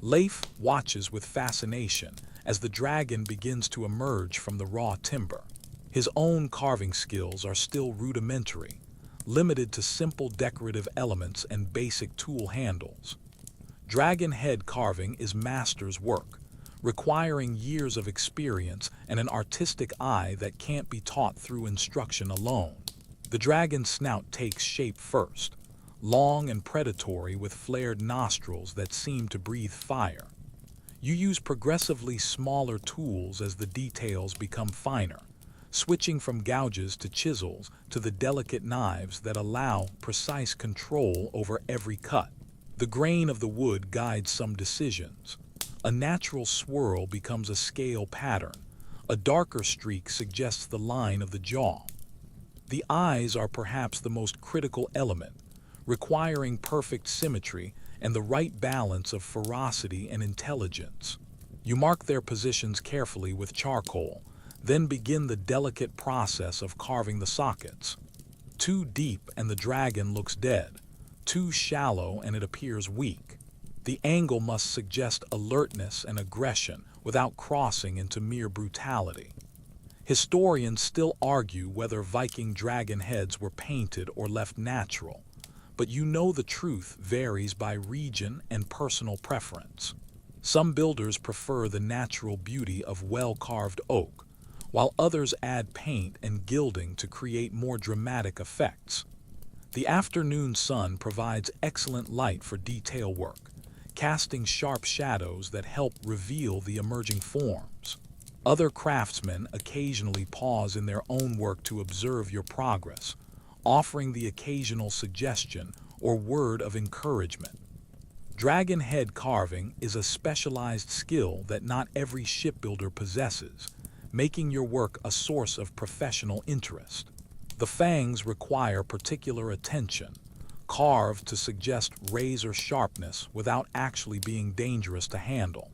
Leif watches with fascination as the dragon begins to emerge from the raw timber. His own carving skills are still rudimentary, limited to simple decorative elements and basic tool handles. Dragon head carving is master's work, requiring years of experience and an artistic eye that can't be taught through instruction alone. The dragon's snout takes shape first, long and predatory with flared nostrils that seem to breathe fire. You use progressively smaller tools as the details become finer, switching from gouges to chisels to the delicate knives that allow precise control over every cut. The grain of the wood guides some decisions. A natural swirl becomes a scale pattern. A darker streak suggests the line of the jaw. The eyes are perhaps the most critical element, requiring perfect symmetry and the right balance of ferocity and intelligence. You mark their positions carefully with charcoal, then begin the delicate process of carving the sockets. Too deep and the dragon looks dead. Too shallow and it appears weak. The angle must suggest alertness and aggression without crossing into mere brutality. Historians still argue whether Viking dragon heads were painted or left natural, but you know the truth varies by region and personal preference. Some builders prefer the natural beauty of well-carved oak, while others add paint and gilding to create more dramatic effects. The afternoon sun provides excellent light for detail work, casting sharp shadows that help reveal the emerging forms. Other craftsmen occasionally pause in their own work to observe your progress, offering the occasional suggestion or word of encouragement. Dragon head carving is a specialized skill that not every shipbuilder possesses, making your work a source of professional interest. The fangs require particular attention, carved to suggest razor sharpness without actually being dangerous to handle.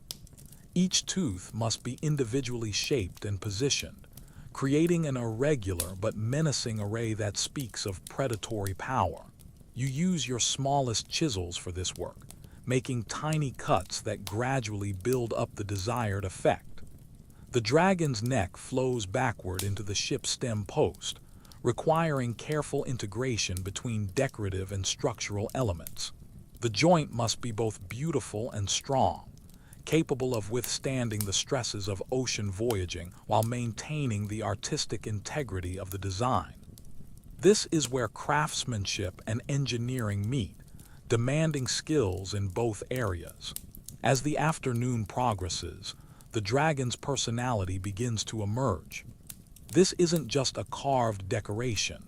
Each tooth must be individually shaped and positioned, creating an irregular but menacing array that speaks of predatory power. You use your smallest chisels for this work, making tiny cuts that gradually build up the desired effect. The dragon's neck flows backward into the ship's stem post, requiring careful integration between decorative and structural elements. The joint must be both beautiful and strong, capable of withstanding the stresses of ocean voyaging while maintaining the artistic integrity of the design. This is where craftsmanship and engineering meet, demanding skills in both areas. As the afternoon progresses, the dragon's personality begins to emerge. This isn't just a carved decoration.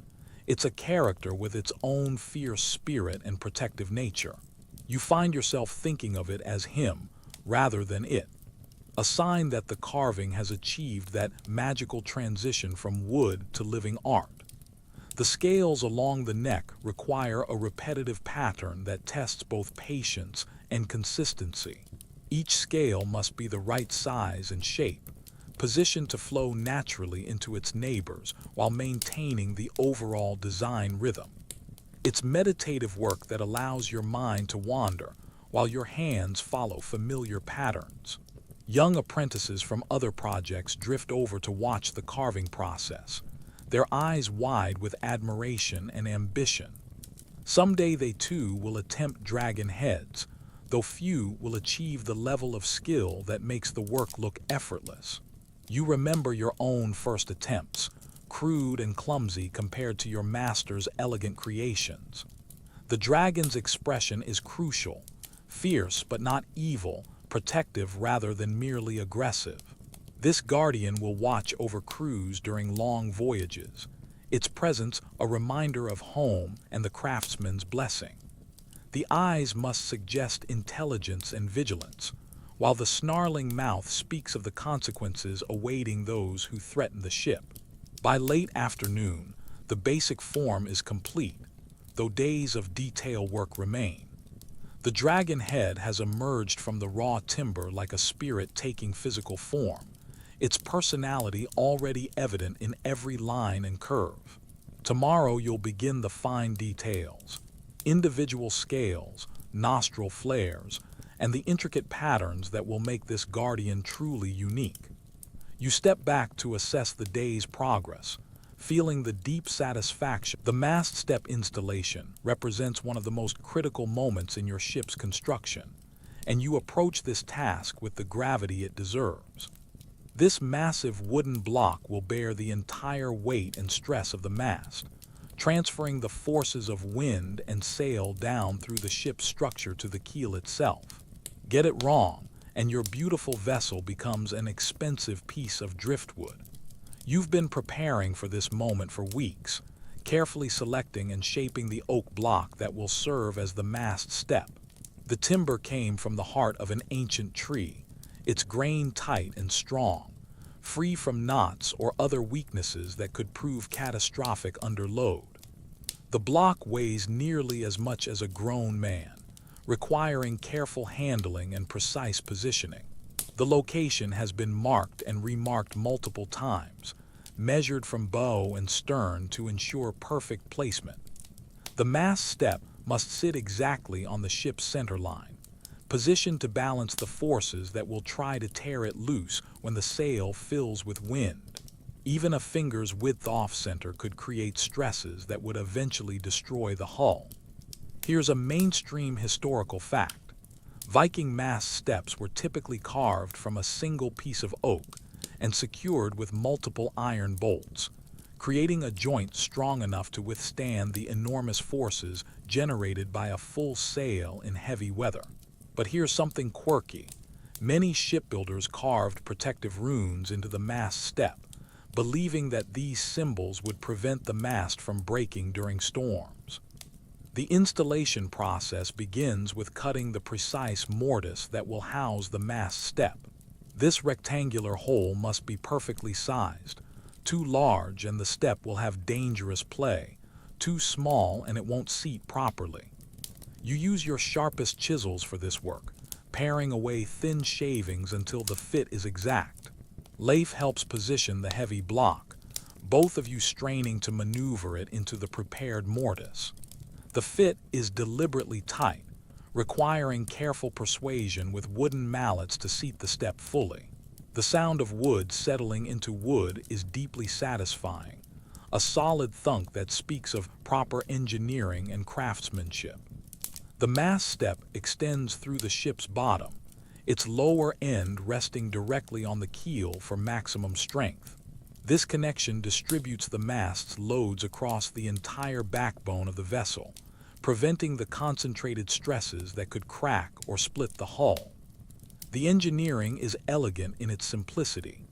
It's a character with its own fierce spirit and protective nature. You find yourself thinking of it as him rather than it, a sign that the carving has achieved that magical transition from wood to living art. The scales along the neck require a repetitive pattern that tests both patience and consistency. Each scale must be the right size and shape, positioned to flow naturally into its neighbors while maintaining the overall design rhythm. It's meditative work that allows your mind to wander while your hands follow familiar patterns. Young apprentices from other projects drift over to watch the carving process, their eyes wide with admiration and ambition. Someday they too will attempt dragon heads, though few will achieve the level of skill that makes the work look effortless. You remember your own first attempts, crude and clumsy compared to your master's elegant creations. The dragon's expression is crucial, fierce but not evil, protective rather than merely aggressive. This guardian will watch over crews during long voyages, its presence a reminder of home and the craftsman's blessing. The eyes must suggest intelligence and vigilance, while the snarling mouth speaks of the consequences awaiting those who threaten the ship. By late afternoon, the basic form is complete, though days of detail work remain. The dragon head has emerged from the raw timber like a spirit taking physical form, its personality already evident in every line and curve. Tomorrow you'll begin the fine details, individual scales, nostril flares, and the intricate patterns that will make this guardian truly unique. You step back to assess the day's progress, feeling the deep satisfaction. The mast step installation represents one of the most critical moments in your ship's construction, and you approach this task with the gravity it deserves. This massive wooden block will bear the entire weight and stress of the mast, transferring the forces of wind and sail down through the ship's structure to the keel itself. Get it wrong, and your beautiful vessel becomes an expensive piece of driftwood. You've been preparing for this moment for weeks, carefully selecting and shaping the oak block that will serve as the mast step. The timber came from the heart of an ancient tree, its grain tight and strong, free from knots or other weaknesses that could prove catastrophic under load. The block weighs nearly as much as a grown man, requiring careful handling and precise positioning. The location has been marked and remarked multiple times, measured from bow and stern to ensure perfect placement. The mast step must sit exactly on the ship's center line, positioned to balance the forces that will try to tear it loose when the sail fills with wind. Even a finger's width off-center could create stresses that would eventually destroy the hull. Here's a mainstream historical fact. Viking mast steps were typically carved from a single piece of oak and secured with multiple iron bolts, creating a joint strong enough to withstand the enormous forces generated by a full sail in heavy weather. But here's something quirky. Many shipbuilders carved protective runes into the mast step, believing that these symbols would prevent the mast from breaking during storms. The installation process begins with cutting the precise mortise that will house the mast step. This rectangular hole must be perfectly sized. Too large and the step will have dangerous play. Too small and it won't seat properly. You use your sharpest chisels for this work, paring away thin shavings until the fit is exact. Leif helps position the heavy block, both of you straining to maneuver it into the prepared mortise. The fit is deliberately tight, requiring careful persuasion with wooden mallets to seat the step fully. The sound of wood settling into wood is deeply satisfying, a solid thunk that speaks of proper engineering and craftsmanship. The mast step extends through the ship's bottom, its lower end resting directly on the keel for maximum strength. This connection distributes the mast's loads across the entire backbone of the vessel, preventing the concentrated stresses that could crack or split the hull. The engineering is elegant in its simplicity.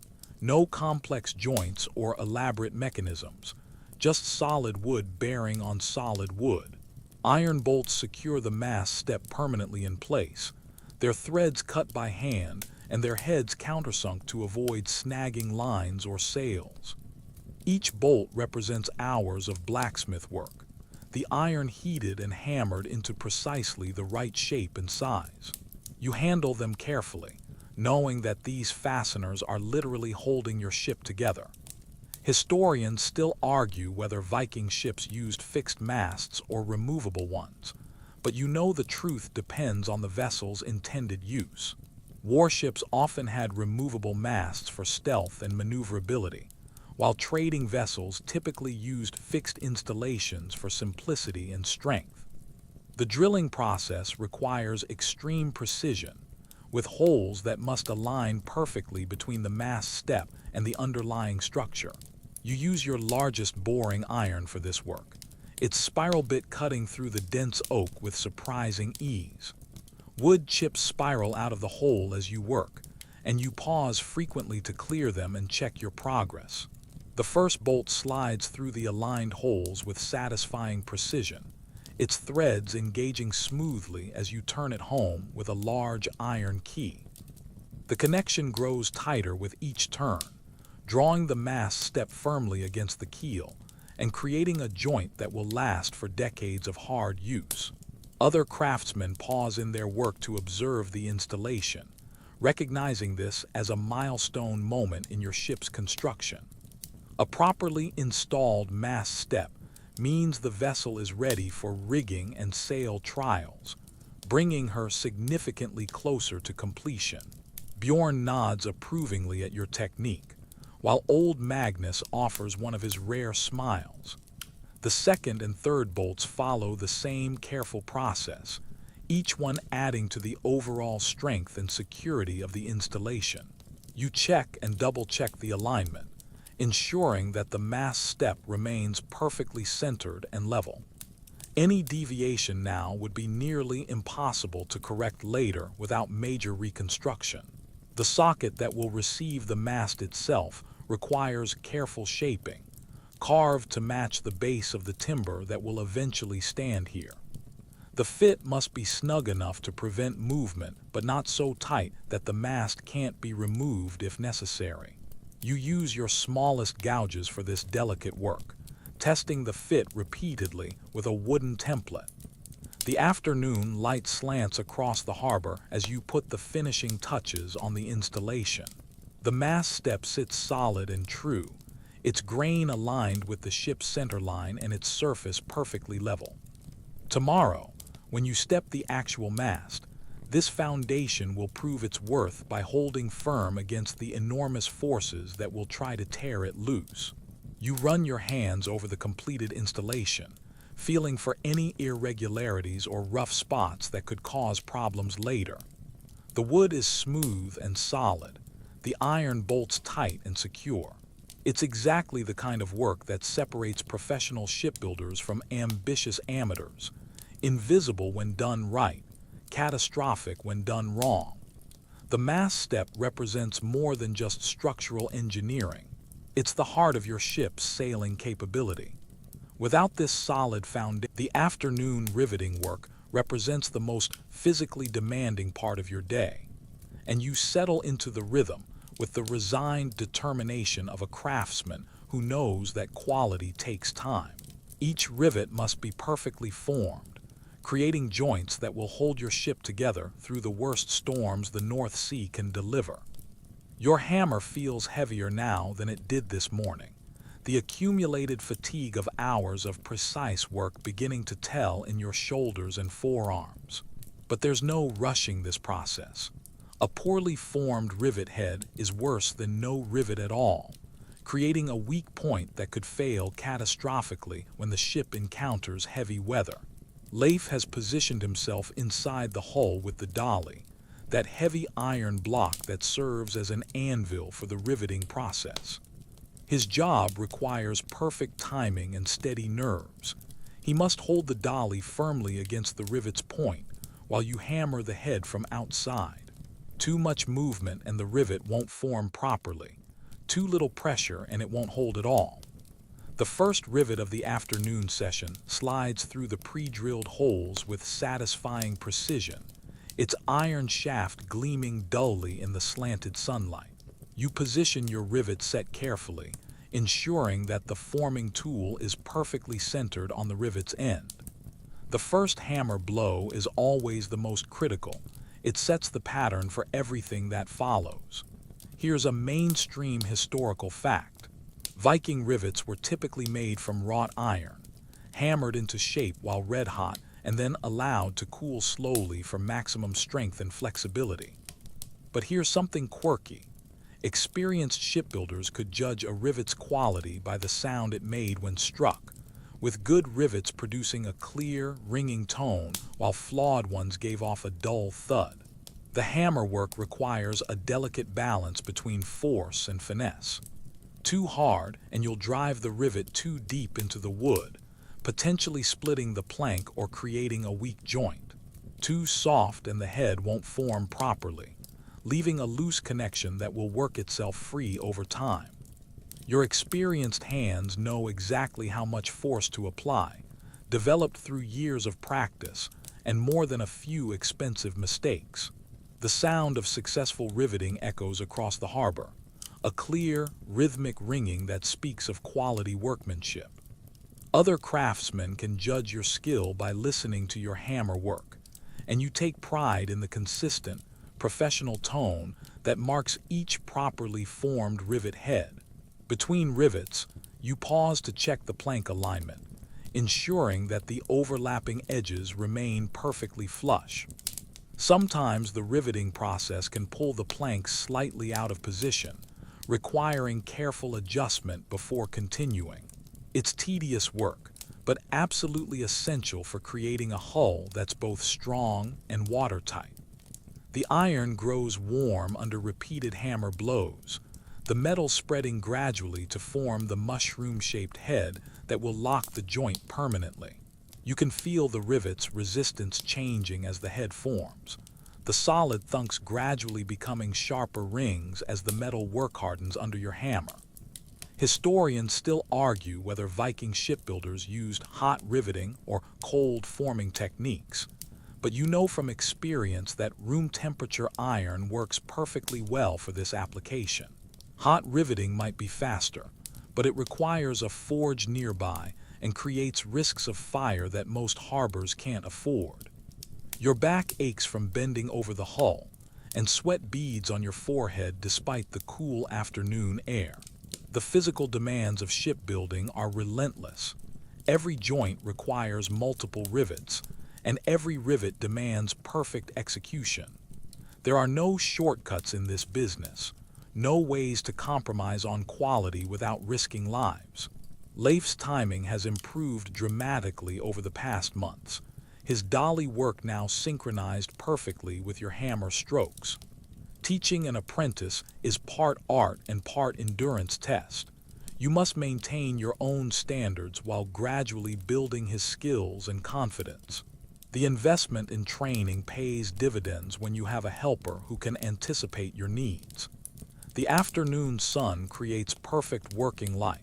No complex joints or elaborate mechanisms, just solid wood bearing on solid wood. Iron bolts secure the mast step permanently in place, their threads cut by hand and their heads countersunk to avoid snagging lines or sails. Each bolt represents hours of blacksmith work, the iron heated and hammered into precisely the right shape and size. You handle them carefully, knowing that these fasteners are literally holding your ship together. Historians still argue whether Viking ships used fixed masts or removable ones, but you know the truth depends on the vessel's intended use. Warships often had removable masts for stealth and maneuverability, while trading vessels typically used fixed installations for simplicity and strength. The drilling process requires extreme precision, with holes that must align perfectly between the mast step and the underlying structure. You use your largest boring iron for this work, its spiral bit cutting through the dense oak with surprising ease. Wood chips spiral out of the hole as you work, and you pause frequently to clear them and check your progress. The first bolt slides through the aligned holes with satisfying precision, its threads engaging smoothly as you turn it home with a large iron key. The connection grows tighter with each turn, drawing the mast step firmly against the keel and creating a joint that will last for decades of hard use. Other craftsmen pause in their work to observe the installation, recognizing this as a milestone moment in your ship's construction. A properly installed mast step means the vessel is ready for rigging and sail trials, bringing her significantly closer to completion. Bjorn nods approvingly at your technique, while old Magnus offers one of his rare smiles. The second and third bolts follow the same careful process, each one adding to the overall strength and security of the installation. You check and double-check the alignment, ensuring that the mast step remains perfectly centered and level. Any deviation now would be nearly impossible to correct later without major reconstruction. The socket that will receive the mast itself requires careful shaping, carved to match the base of the timber that will eventually stand here. The fit must be snug enough to prevent movement, but not so tight that the mast can't be removed if necessary. You use your smallest gouges for this delicate work, testing the fit repeatedly with a wooden template. The afternoon light slants across the harbor as you put the finishing touches on the installation. The mast step sits solid and true, its grain aligned with the ship's centerline and its surface perfectly level. Tomorrow, when you step the actual mast, this foundation will prove its worth by holding firm against the enormous forces that will try to tear it loose. You run your hands over the completed installation, feeling for any irregularities or rough spots that could cause problems later. The wood is smooth and solid, the iron bolts tight and secure. It's exactly the kind of work that separates professional shipbuilders from ambitious amateurs, invisible when done right, catastrophic when done wrong. The mast step represents more than just structural engineering. It's the heart of your ship's sailing capability. Without this solid foundation, the afternoon riveting work represents the most physically demanding part of your day, and you settle into the rhythm with the resigned determination of a craftsman who knows that quality takes time. Each rivet must be perfectly formed, creating joints that will hold your ship together through the worst storms the North Sea can deliver. Your hammer feels heavier now than it did this morning, the accumulated fatigue of hours of precise work beginning to tell in your shoulders and forearms. But there's no rushing this process. A poorly formed rivet head is worse than no rivet at all, creating a weak point that could fail catastrophically when the ship encounters heavy weather. Leif has positioned himself inside the hull with the dolly, that heavy iron block that serves as an anvil for the riveting process. His job requires perfect timing and steady nerves. He must hold the dolly firmly against the rivet's point while you hammer the head from outside. Too much movement and the rivet won't form properly. Too little pressure and it won't hold at all. The first rivet of the afternoon session slides through the pre-drilled holes with satisfying precision, its iron shaft gleaming dully in the slanted sunlight. You position your rivet set carefully, ensuring that the forming tool is perfectly centered on the rivet's end. The first hammer blow is always the most critical. It sets the pattern for everything that follows. Here's a mainstream historical fact. Viking rivets were typically made from wrought iron, hammered into shape while red hot, and then allowed to cool slowly for maximum strength and flexibility. But here's something quirky. Experienced shipbuilders could judge a rivet's quality by the sound it made when struck, with good rivets producing a clear, ringing tone while flawed ones gave off a dull thud. The hammer work requires a delicate balance between force and finesse. Too hard and you'll drive the rivet too deep into the wood, potentially splitting the plank or creating a weak joint. Too soft and the head won't form properly, leaving a loose connection that will work itself free over time. Your experienced hands know exactly how much force to apply, developed through years of practice and more than a few expensive mistakes. The sound of successful riveting echoes across the harbor, a clear, rhythmic ringing that speaks of quality workmanship. Other craftsmen can judge your skill by listening to your hammer work, and you take pride in the consistent, professional tone that marks each properly formed rivet head. Between rivets, you pause to check the plank alignment, ensuring that the overlapping edges remain perfectly flush. Sometimes the riveting process can pull the plank slightly out of position, requiring careful adjustment before continuing. It's tedious work, but absolutely essential for creating a hull that's both strong and watertight. The iron grows warm under repeated hammer blows, the metal spreading gradually to form the mushroom-shaped head that will lock the joint permanently. You can feel the rivet's resistance changing as the head forms, the solid thunks gradually becoming sharper rings as the metal work hardens under your hammer. Historians still argue whether Viking shipbuilders used hot riveting or cold forming techniques, but you know from experience that room temperature iron works perfectly well for this application. Hot riveting might be faster, but it requires a forge nearby and creates risks of fire that most harbors can't afford. Your back aches from bending over the hull, and sweat beads on your forehead despite the cool afternoon air. The physical demands of shipbuilding are relentless. Every joint requires multiple rivets, and every rivet demands perfect execution. There are no shortcuts in this business, no ways to compromise on quality without risking lives. Leif's timing has improved dramatically over the past months, his dolly work now synchronized perfectly with your hammer strokes. Teaching an apprentice is part art and part endurance test. You must maintain your own standards while gradually building his skills and confidence. The investment in training pays dividends when you have a helper who can anticipate your needs. The afternoon sun creates perfect working light,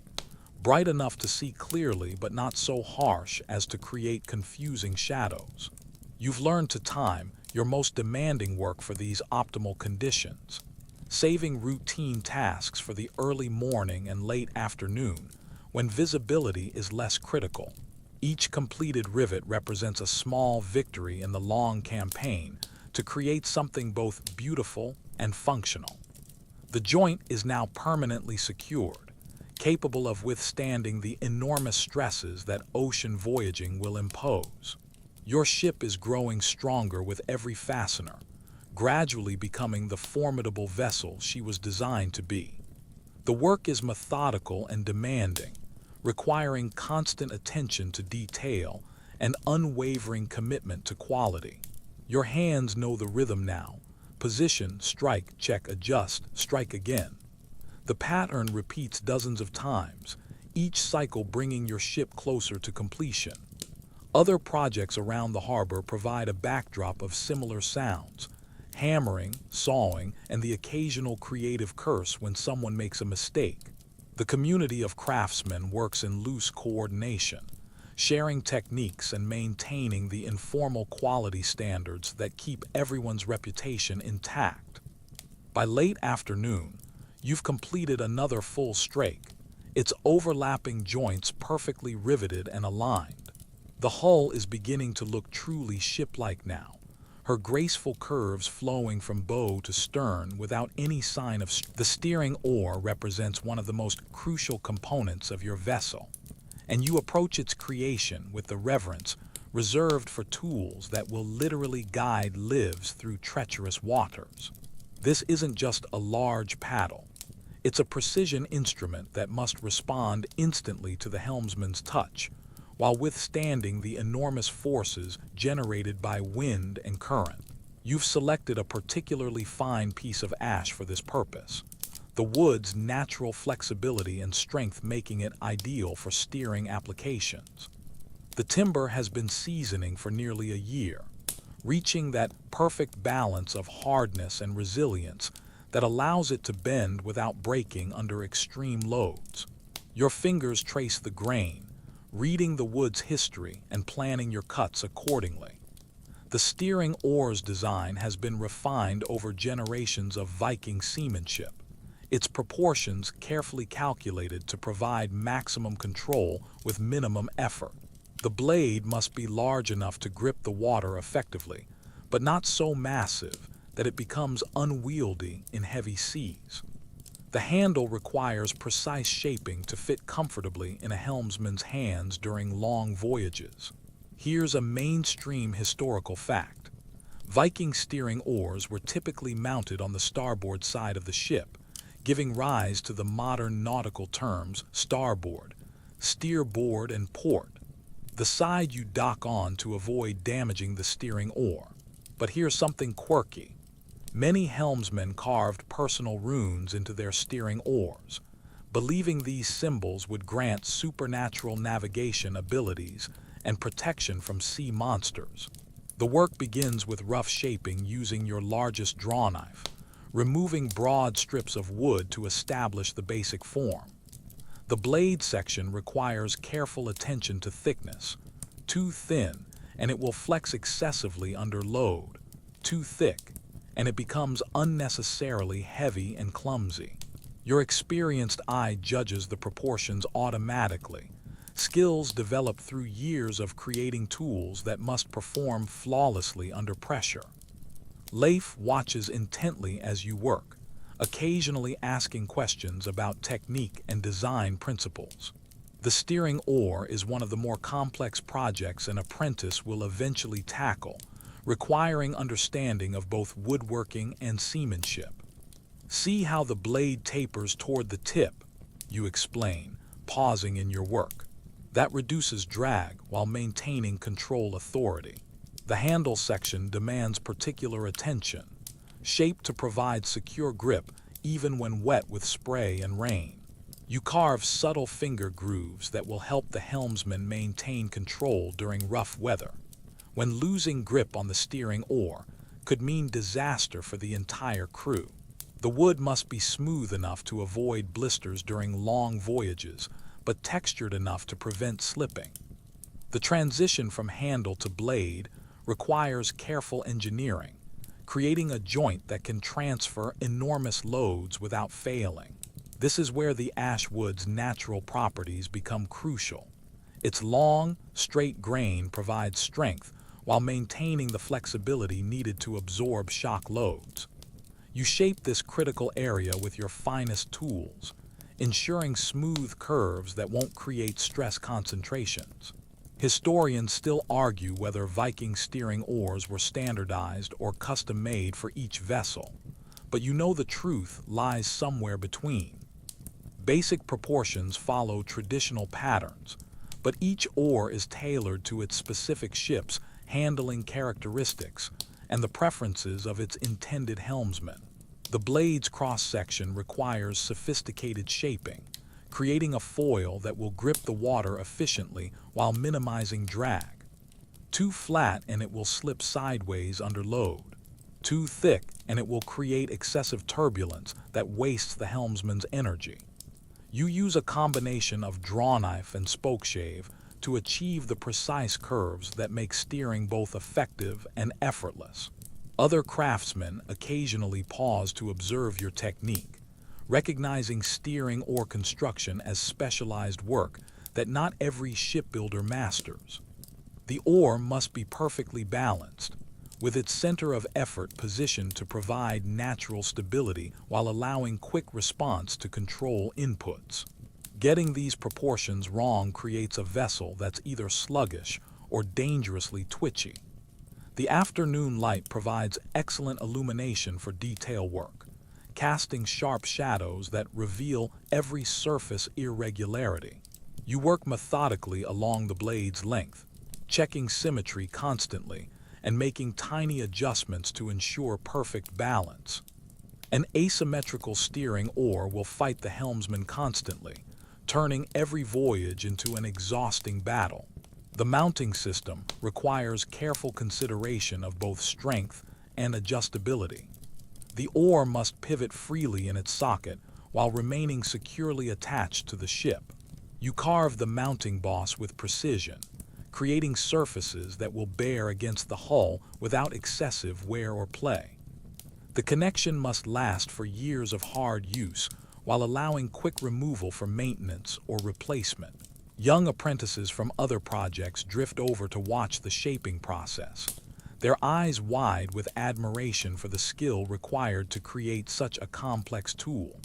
bright enough to see clearly but not so harsh as to create confusing shadows. You've learned to time your most demanding work for these optimal conditions, saving routine tasks for the early morning and late afternoon when visibility is less critical. Each completed rivet represents a small victory in the long campaign to create something both beautiful and functional. The joint is now permanently secured, capable of withstanding the enormous stresses that ocean voyaging will impose. Your ship is growing stronger with every fastener, gradually becoming the formidable vessel she was designed to be. The work is methodical and demanding, requiring constant attention to detail and unwavering commitment to quality. Your hands know the rhythm now, Position, strike, check, adjust, strike again. The pattern repeats dozens of times, each cycle bringing your ship closer to completion. Other projects around the harbor provide a backdrop of similar sounds: hammering, sawing, and the occasional creative curse when someone makes a mistake. The community of craftsmen works in loose coordination, sharing techniques and maintaining the informal quality standards that keep everyone's reputation intact. By late afternoon, you've completed another full strake, its overlapping joints perfectly riveted and aligned. The hull is beginning to look truly ship-like now, her graceful curves flowing from bow to stern without any sign of The steering oar represents one of the most crucial components of your vessel, and you approach its creation with the reverence reserved for tools that will literally guide lives through treacherous waters. This isn't just a large paddle. It's a precision instrument that must respond instantly to the helmsman's touch, while withstanding the enormous forces generated by wind and current. You've selected a particularly fine piece of ash for this purpose, the wood's natural flexibility and strength making it ideal for steering applications. The timber has been seasoning for nearly a year, reaching that perfect balance of hardness and resilience that allows it to bend without breaking under extreme loads. Your fingers trace the grain, reading the wood's history and planning your cuts accordingly. The steering oar's design has been refined over generations of Viking seamanship, its proportions carefully calculated to provide maximum control with minimum effort. The blade must be large enough to grip the water effectively, but not so massive that it becomes unwieldy in heavy seas. The handle requires precise shaping to fit comfortably in a helmsman's hands during long voyages. Here's a mainstream historical fact. Viking steering oars were typically mounted on the starboard side of the ship, giving rise to the modern nautical terms starboard, steerboard, and port, the side you dock on to avoid damaging the steering oar. But here's something quirky. Many helmsmen carved personal runes into their steering oars, believing these symbols would grant supernatural navigation abilities and protection from sea monsters. The work begins with rough shaping using your largest draw knife, removing broad strips of wood to establish the basic form. The blade section requires careful attention to thickness. Too thin, and it will flex excessively under load. Too thick, and it becomes unnecessarily heavy and clumsy. Your experienced eye judges the proportions automatically, skills developed through years of creating tools that must perform flawlessly under pressure. Leif watches intently as you work, occasionally asking questions about technique and design principles. The steering oar is one of the more complex projects an apprentice will eventually tackle, requiring understanding of both woodworking and seamanship. See how the blade tapers toward the tip, you explain, pausing in your work. That reduces drag while maintaining control authority. The handle section demands particular attention, shaped to provide secure grip even when wet with spray and rain. You carve subtle finger grooves that will help the helmsman maintain control during rough weather, when losing grip on the steering oar could mean disaster for the entire crew. The wood must be smooth enough to avoid blisters during long voyages, but textured enough to prevent slipping. The transition from handle to blade requires careful engineering, creating a joint that can transfer enormous loads without failing. This is where the ash wood's natural properties become crucial. Its long, straight grain provides strength while maintaining the flexibility needed to absorb shock loads. You shape this critical area with your finest tools, ensuring smooth curves that won't create stress concentrations. Historians still argue whether Viking steering oars were standardized or custom-made for each vessel, but you know the truth lies somewhere between. Basic proportions follow traditional patterns, but each oar is tailored to its specific ship's handling characteristics, and the preferences of its intended helmsman. The blade's cross-section requires sophisticated shaping, creating a foil that will grip the water efficiently while minimizing drag. Too flat and it will slip sideways under load. Too thick and it will create excessive turbulence that wastes the helmsman's energy. You use a combination of drawknife and spokeshave to achieve the precise curves that make steering both effective and effortless. Other craftsmen occasionally pause to observe your technique, recognizing steering or construction as specialized work that not every shipbuilder masters. The oar must be perfectly balanced, with its center of effort positioned to provide natural stability while allowing quick response to control inputs. Getting these proportions wrong creates a vessel that's either sluggish or dangerously twitchy. The afternoon light provides excellent illumination for detail work, casting sharp shadows that reveal every surface irregularity. You work methodically along the blade's length, checking symmetry constantly and making tiny adjustments to ensure perfect balance. An asymmetrical steering oar will fight the helmsman constantly, turning every voyage into an exhausting battle. The mounting system requires careful consideration of both strength and adjustability. The oar must pivot freely in its socket while remaining securely attached to the ship. You carve the mounting boss with precision, creating surfaces that will bear against the hull without excessive wear or play. The connection must last for years of hard use while allowing quick removal for maintenance or replacement. Young apprentices from other projects drift over to watch the shaping process, their eyes wide with admiration for the skill required to create such a complex tool.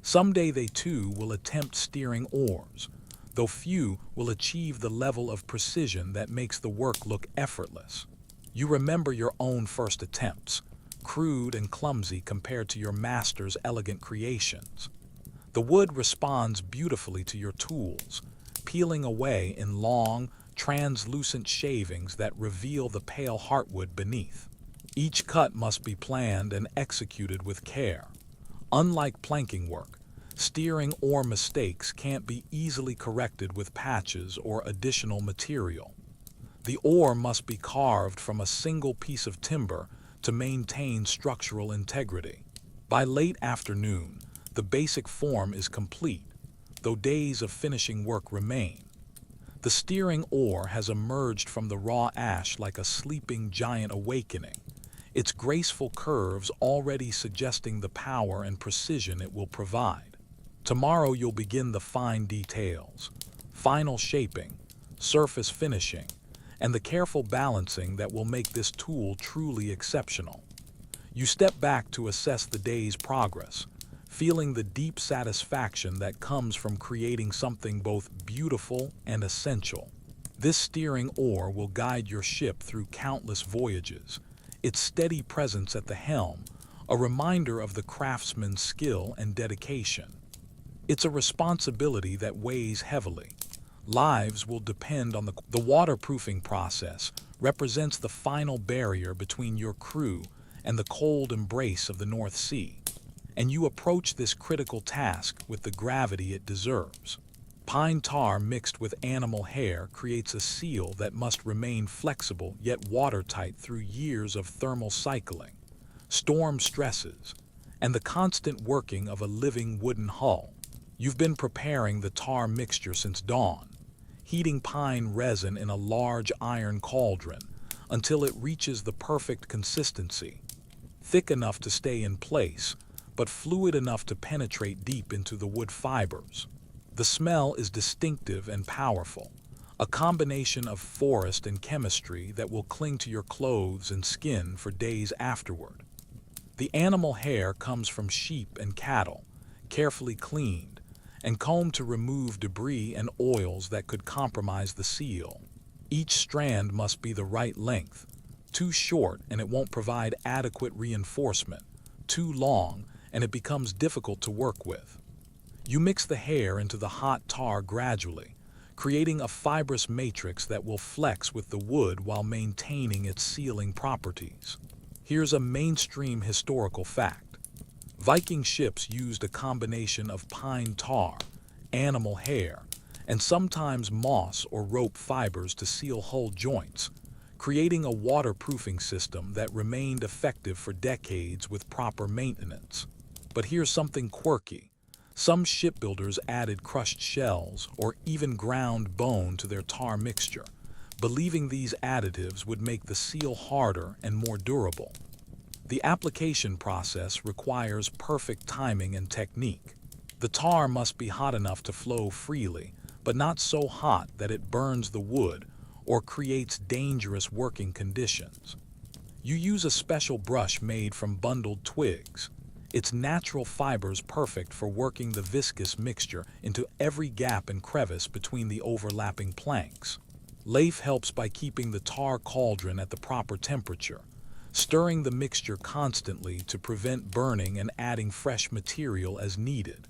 Someday they too will attempt steering oars, though few will achieve the level of precision that makes the work look effortless. You remember your own first attempts, crude and clumsy compared to your master's elegant creations. The wood responds beautifully to your tools, peeling away in long, translucent shavings that reveal the pale heartwood beneath. Each cut must be planned and executed with care. Unlike planking work, steering oar mistakes can't be easily corrected with patches or additional material. The oar must be carved from a single piece of timber to maintain structural integrity. By late afternoon, the basic form is complete, though days of finishing work remain. The steering oar has emerged from the raw ash like a sleeping giant awakening, its graceful curves already suggesting the power and precision it will provide. Tomorrow you'll begin the fine details, final shaping, surface finishing, and the careful balancing that will make this tool truly exceptional. You step back to assess the day's progress, feeling the deep satisfaction that comes from creating something both beautiful and essential. This steering oar will guide your ship through countless voyages, its steady presence at the helm, a reminder of the craftsman's skill and dedication. It's a responsibility that weighs heavily. Lives will depend on the waterproofing process represents the final barrier between your crew and the cold embrace of the North Sea, and you approach this critical task with the gravity it deserves. Pine tar mixed with animal hair creates a seal that must remain flexible yet watertight through years of thermal cycling, storm stresses, and the constant working of a living wooden hull. You've been preparing the tar mixture since dawn, heating pine resin in a large iron cauldron until it reaches the perfect consistency, thick enough to stay in place, but fluid enough to penetrate deep into the wood fibers. The smell is distinctive and powerful, a combination of forest and chemistry that will cling to your clothes and skin for days afterward. The animal hair comes from sheep and cattle, carefully cleaned and combed to remove debris and oils that could compromise the seal. Each strand must be the right length. Too short and it won't provide adequate reinforcement. Too long and it becomes difficult to work with. You mix the hair into the hot tar gradually, creating a fibrous matrix that will flex with the wood while maintaining its sealing properties. Here's a mainstream historical fact. Viking ships used a combination of pine tar, animal hair, and sometimes moss or rope fibers to seal hull joints, creating a waterproofing system that remained effective for decades with proper maintenance. But here's something quirky. Some shipbuilders added crushed shells or even ground bone to their tar mixture, believing these additives would make the seal harder and more durable. The application process requires perfect timing and technique. The tar must be hot enough to flow freely, but not so hot that it burns the wood or creates dangerous working conditions. You use a special brush made from bundled twigs. Its natural fibers perfect for working the viscous mixture into every gap and crevice between the overlapping planks. Lathe helps by keeping the tar cauldron at the proper temperature, stirring the mixture constantly to prevent burning and adding fresh material as needed.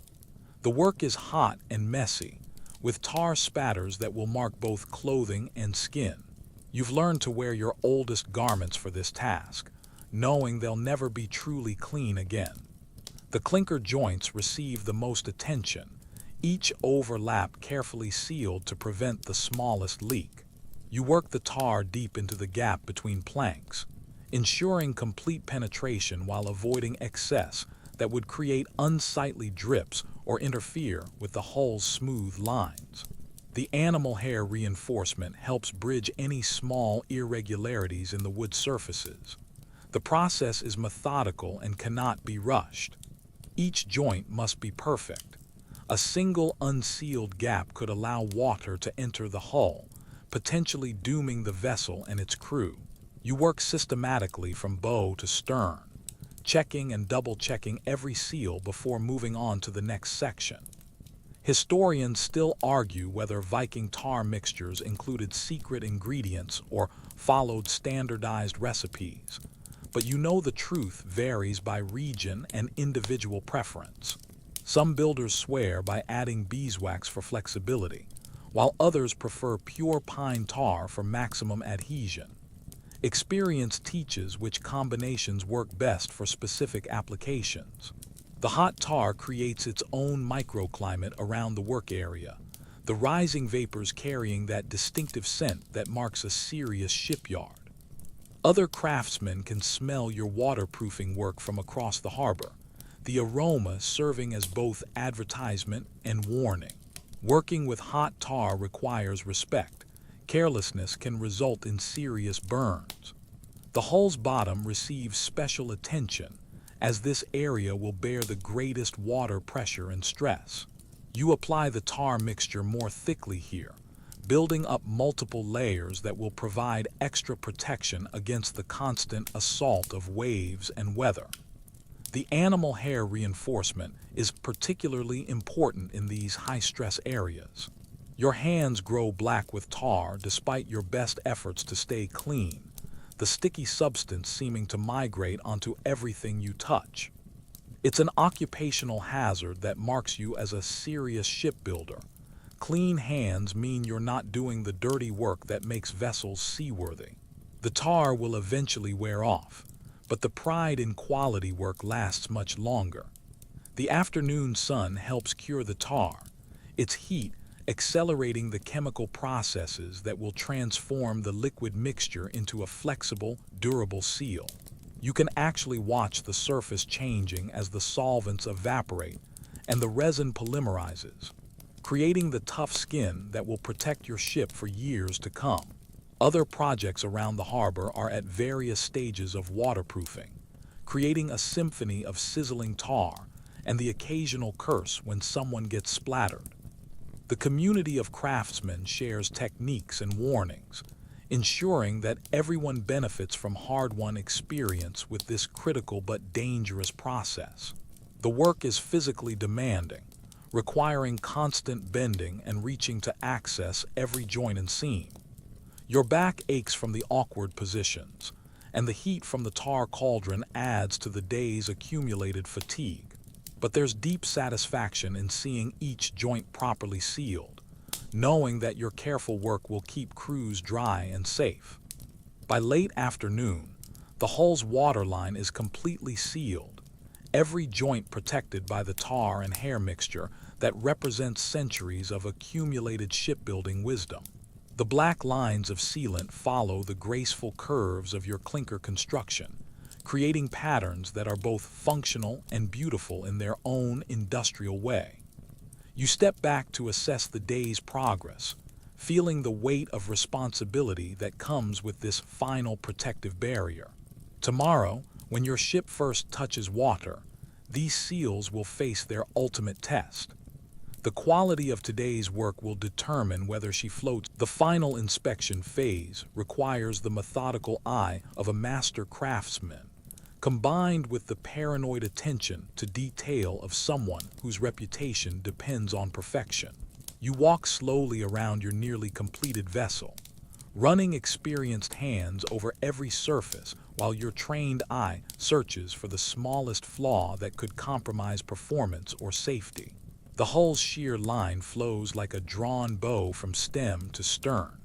The work is hot and messy, with tar spatters that will mark both clothing and skin. You've learned to wear your oldest garments for this task, knowing they'll never be truly clean again. The clinker joints receive the most attention, each overlap carefully sealed to prevent the smallest leak. You work the tar deep into the gap between planks, ensuring complete penetration while avoiding excess that would create unsightly drips or interfere with the hull's smooth lines. The animal hair reinforcement helps bridge any small irregularities in the wood surfaces. The process is methodical and cannot be rushed. Each joint must be perfect. A single unsealed gap could allow water to enter the hull, potentially dooming the vessel and its crew. You work systematically from bow to stern, checking and double-checking every seal before moving on to the next section. Historians still argue whether Viking tar mixtures included secret ingredients or followed standardized recipes, but you know the truth varies by region and individual preference. Some builders swear by adding beeswax for flexibility, while others prefer pure pine tar for maximum adhesion. Experience teaches which combinations work best for specific applications. The hot tar creates its own microclimate around the work area, the rising vapors carrying that distinctive scent that marks a serious shipyard. Other craftsmen can smell your waterproofing work from across the harbor, the aroma serving as both advertisement and warning. Working with hot tar requires respect. Carelessness can result in serious burns. The hull's bottom receives special attention, as this area will bear the greatest water pressure and stress. You apply the tar mixture more thickly here, building up multiple layers that will provide extra protection against the constant assault of waves and weather. The animal hair reinforcement is particularly important in these high-stress areas. Your hands grow black with tar despite your best efforts to stay clean, the sticky substance seeming to migrate onto everything you touch. It's an occupational hazard that marks you as a serious shipbuilder. Clean hands mean you're not doing the dirty work that makes vessels seaworthy. The tar will eventually wear off, but the pride in quality work lasts much longer. The afternoon sun helps cure the tar, its heat accelerating the chemical processes that will transform the liquid mixture into a flexible, durable seal. You can actually watch the surface changing as the solvents evaporate and the resin polymerizes, creating the tough skin that will protect your ship for years to come. Other projects around the harbor are at various stages of waterproofing, creating a symphony of sizzling tar and the occasional curse when someone gets splattered. The community of craftsmen shares techniques and warnings, ensuring that everyone benefits from hard-won experience with this critical but dangerous process. The work is physically demanding, requiring constant bending and reaching to access every joint and seam. Your back aches from the awkward positions, and the heat from the tar cauldron adds to the day's accumulated fatigue. But there's deep satisfaction in seeing each joint properly sealed, knowing that your careful work will keep crews dry and safe. By late afternoon, The hull's waterline is completely sealed, every joint protected by the tar and hair mixture that represents centuries of accumulated shipbuilding wisdom. The black lines of sealant follow the graceful curves of your clinker construction, creating patterns that are both functional and beautiful in their own industrial way. You step back to assess the day's progress, feeling the weight of responsibility that comes with this final protective barrier. Tomorrow, when your ship first touches water, these seals will face their ultimate test. The quality of today's work will determine whether she floats. The final inspection phase requires the methodical eye of a master craftsman, combined with the paranoid attention to detail of someone whose reputation depends on perfection. You walk slowly around your nearly completed vessel, running experienced hands over every surface while your trained eye searches for the smallest flaw that could compromise performance or safety. The hull's sheer line flows like a drawn bow from stem to stern,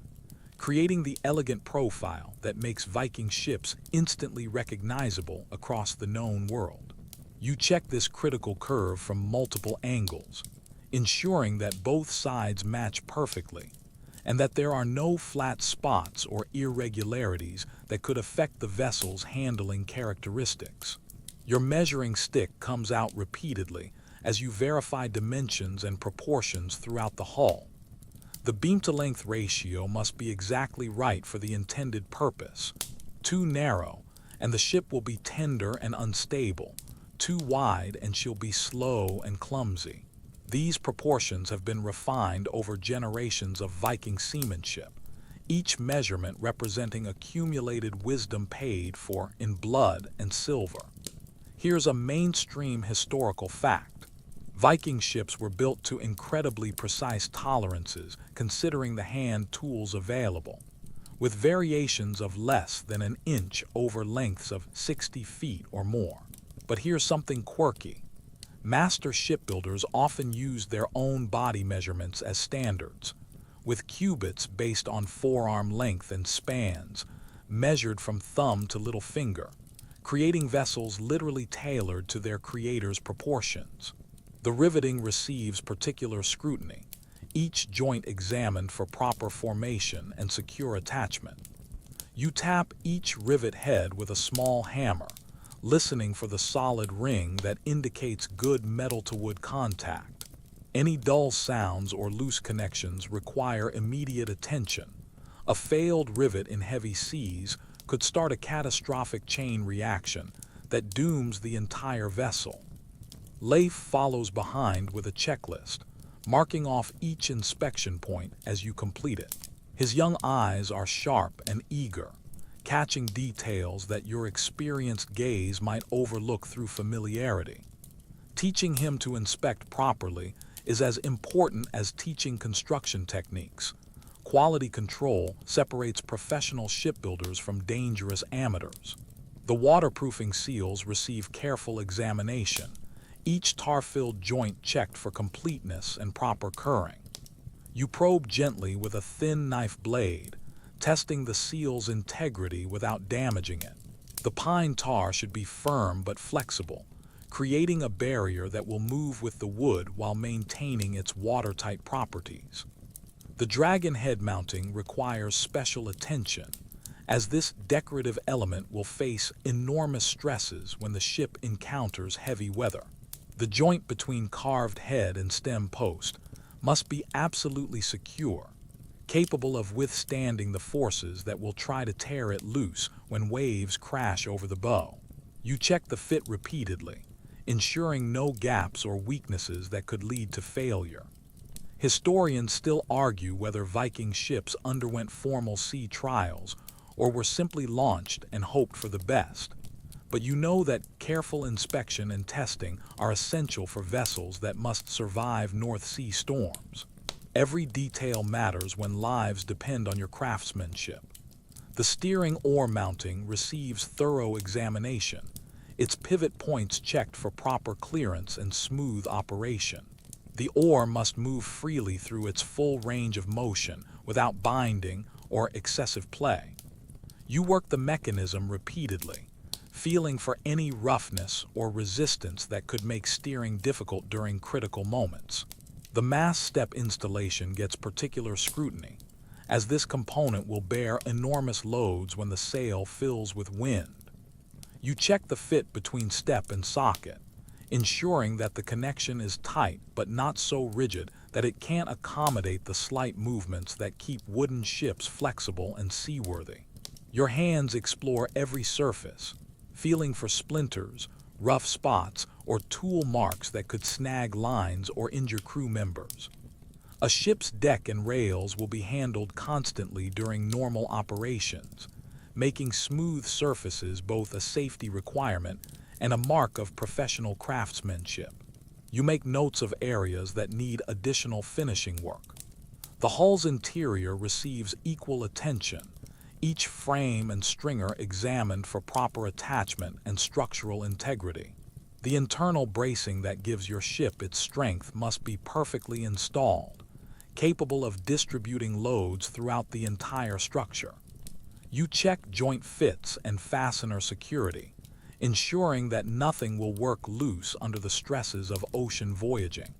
creating the elegant profile that makes Viking ships instantly recognizable across the known world. You check this critical curve from multiple angles, ensuring that both sides match perfectly, and that there are no flat spots or irregularities that could affect the vessel's handling characteristics. Your measuring stick comes out repeatedly as you verify dimensions and proportions throughout the hull. The beam-to-length ratio must be exactly right for the intended purpose. Too narrow, and the ship will be tender and unstable. Too wide, and she'll be slow and clumsy. These proportions have been refined over generations of Viking seamanship, each measurement representing accumulated wisdom paid for in blood and silver. Here's a mainstream historical fact. Viking ships were built to incredibly precise tolerances considering the hand tools available, with variations of less than an inch over lengths of 60 feet or more. But here's something quirky. Master shipbuilders often used their own body measurements as standards, with cubits based on forearm length and spans, measured from thumb to little finger, creating vessels literally tailored to their creator's proportions. The riveting receives particular scrutiny, each joint examined for proper formation and secure attachment. You tap each rivet head with a small hammer, listening for the solid ring that indicates good metal-to-wood contact. Any dull sounds or loose connections require immediate attention. A failed rivet in heavy seas could start a catastrophic chain reaction that dooms the entire vessel. Leif follows behind with a checklist, marking off each inspection point as you complete it. His young eyes are sharp and eager, catching details that your experienced gaze might overlook through familiarity. Teaching him to inspect properly is as important as teaching construction techniques. Quality control separates professional shipbuilders from dangerous amateurs. The waterproofing seals receive careful examination, each tar-filled joint checked for completeness and proper curing. You probe gently with a thin knife blade, testing the seal's integrity without damaging it. The pine tar should be firm but flexible, creating a barrier that will move with the wood while maintaining its watertight properties. The dragon head mounting requires special attention, as this decorative element will face enormous stresses when the ship encounters heavy weather. The joint between carved head and stem post must be absolutely secure, capable of withstanding the forces that will try to tear it loose when waves crash over the bow. You check the fit repeatedly, ensuring no gaps or weaknesses that could lead to failure. Historians still argue whether Viking ships underwent formal sea trials or were simply launched and hoped for the best. But you know that careful inspection and testing are essential for vessels that must survive North Sea storms. Every detail matters when lives depend on your craftsmanship. The steering oar mounting receives thorough examination, its pivot points checked for proper clearance and smooth operation. The oar must move freely through its full range of motion without binding or excessive play. You work the mechanism repeatedly, feeling for any roughness or resistance that could make steering difficult during critical moments. The mast step installation gets particular scrutiny, as this component will bear enormous loads when the sail fills with wind. You check the fit between step and socket, ensuring that the connection is tight but not so rigid that it can't accommodate the slight movements that keep wooden ships flexible and seaworthy. Your hands explore every surface, feeling for splinters, rough spots, or tool marks that could snag lines or injure crew members. A ship's deck and rails will be handled constantly during normal operations, making smooth surfaces both a safety requirement and a mark of professional craftsmanship. You make notes of areas that need additional finishing work. The hull's interior receives equal attention, each frame and stringer examined for proper attachment and structural integrity. The internal bracing that gives your ship its strength must be perfectly installed, capable of distributing loads throughout the entire structure. You check joint fits and fastener security, ensuring that nothing will work loose under the stresses of ocean voyaging.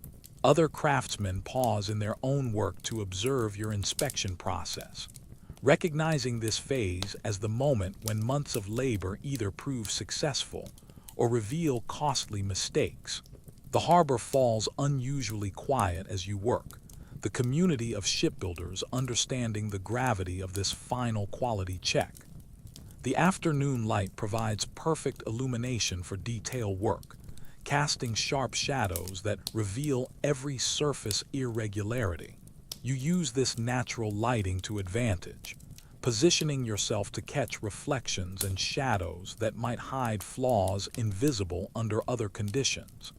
Other craftsmen pause in their own work to observe your inspection process, recognizing this phase as the moment when months of labor either prove successful or reveal costly mistakes. The harbor falls unusually quiet as you work, the community of shipbuilders understanding the gravity of this final quality check. The afternoon light provides perfect illumination for detail work, casting sharp shadows that reveal every surface irregularity. You use this natural lighting to advantage, positioning yourself to catch reflections and shadows that might hide flaws invisible under other conditions.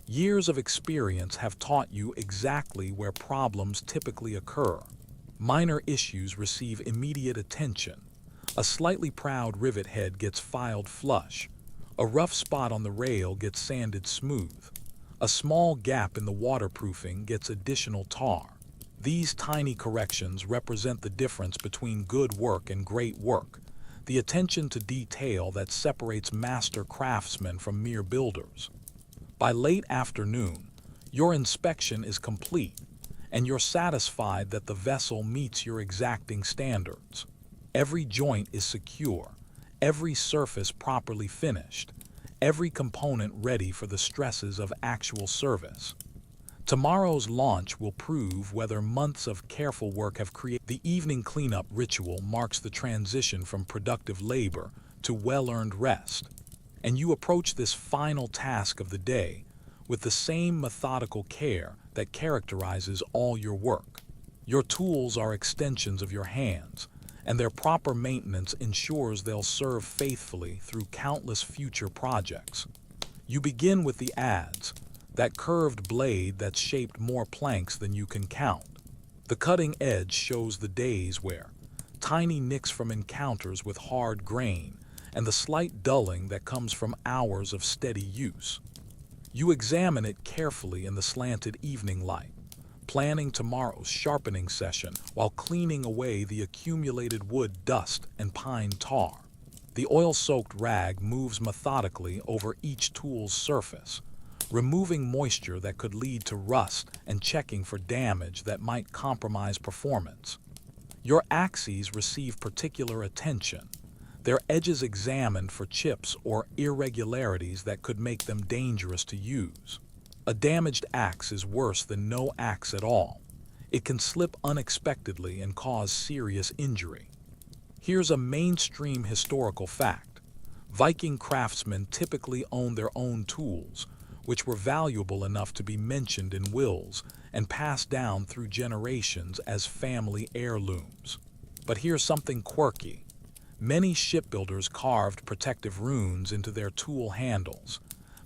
Years of experience have taught you exactly where problems typically occur. Minor issues receive immediate attention. A slightly proud rivet head gets filed flush. A rough spot on the rail gets sanded smooth. A small gap in the waterproofing gets additional tar. These tiny corrections represent the difference between good work and great work, the attention to detail that separates master craftsmen from mere builders. By late afternoon, your inspection is complete, and you're satisfied that the vessel meets your exacting standards. Every joint is secure, every surface properly finished, every component ready for the stresses of actual service. Tomorrow's launch will prove whether months of careful work have created. The evening cleanup ritual marks the transition from productive labor to well-earned rest, and you approach this final task of the day with the same methodical care that characterizes all your work. Your tools are extensions of your hands, and their proper maintenance ensures they'll serve faithfully through countless future projects. You begin with the adze, that curved blade that's shaped more planks than you can count. The cutting edge shows the days where tiny nicks from encounters with hard grain and the slight dulling that comes from hours of steady use. You examine it carefully in the slanted evening light, planning tomorrow's sharpening session while cleaning away the accumulated wood dust and pine tar. The oil-soaked rag moves methodically over each tool's surface, removing moisture that could lead to rust and checking for damage that might compromise performance. Your axes receive particular attention, their edges examined for chips or irregularities that could make them dangerous to use. A damaged axe is worse than no axe at all. It can slip unexpectedly and cause serious injury. Here's a mainstream historical fact. Viking craftsmen typically owned their own tools, which were valuable enough to be mentioned in wills and passed down through generations as family heirlooms. But here's something quirky. Many shipbuilders carved protective runes into their tool handles,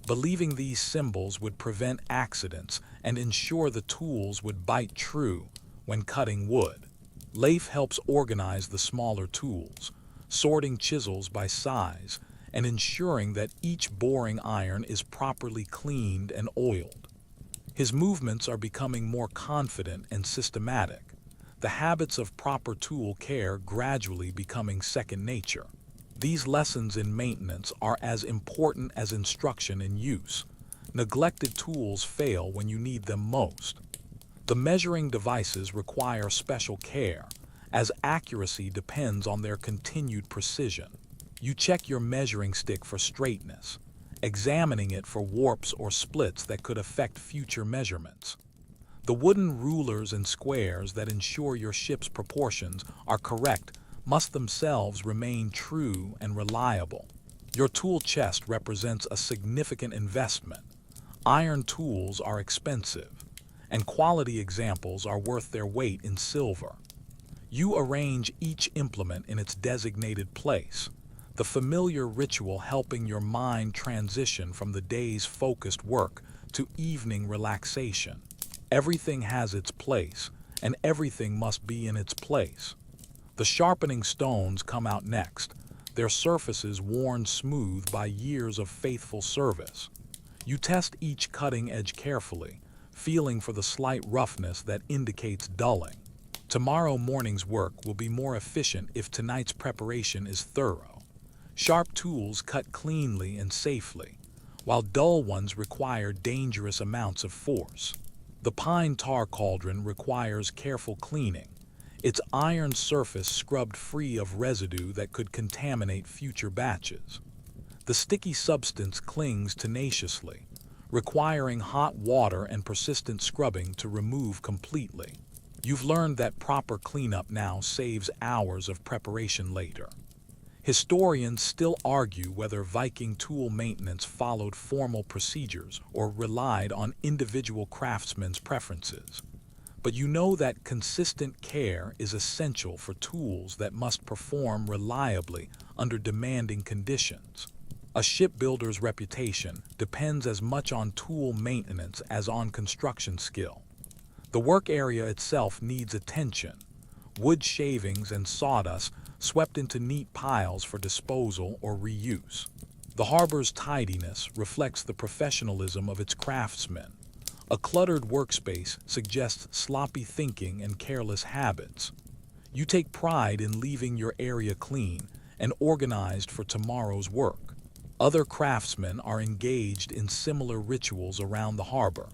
believing these symbols would prevent accidents and ensure the tools would bite true when cutting wood. Leif helps organize the smaller tools, sorting chisels by size and ensuring that each boring iron is properly cleaned and oiled. His movements are becoming more confident and systematic, the habits of proper tool care gradually becoming second nature. These lessons in maintenance are as important as instruction in use. Neglected tools fail when you need them most. The measuring devices require special care, as accuracy depends on their continued precision. You check your measuring stick for straightness, examining it for warps or splits that could affect future measurements. The wooden rulers and squares that ensure your ship's proportions are correct must themselves remain true and reliable. Your tool chest represents a significant investment. Iron tools are expensive, and quality examples are worth their weight in silver. You arrange each implement in its designated place, the familiar ritual helping your mind transition from the day's focused work to evening relaxation. Everything has its place, and everything must be in its place. The sharpening stones come out next, their surfaces worn smooth by years of faithful service. You test each cutting edge carefully, feeling for the slight roughness that indicates dulling. Tomorrow morning's work will be more efficient if tonight's preparation is thorough. Sharp tools cut cleanly and safely, while dull ones require dangerous amounts of force. The pine tar cauldron requires careful cleaning, its iron surface scrubbed free of residue that could contaminate future batches. The sticky substance clings tenaciously, requiring hot water and persistent scrubbing to remove completely. You've learned that proper cleanup now saves hours of preparation later. Historians still argue whether Viking tool maintenance followed formal procedures or relied on individual craftsmen's preferences. But you know that consistent care is essential for tools that must perform reliably under demanding conditions. A shipbuilder's reputation depends as much on tool maintenance as on construction skill. The work area itself needs attention. Wood shavings and sawdust swept into neat piles for disposal or reuse. The harbor's tidiness reflects the professionalism of its craftsmen. A cluttered workspace suggests sloppy thinking and careless habits. You take pride in leaving your area clean and organized for tomorrow's work. Other craftsmen are engaged in similar rituals around the harbor.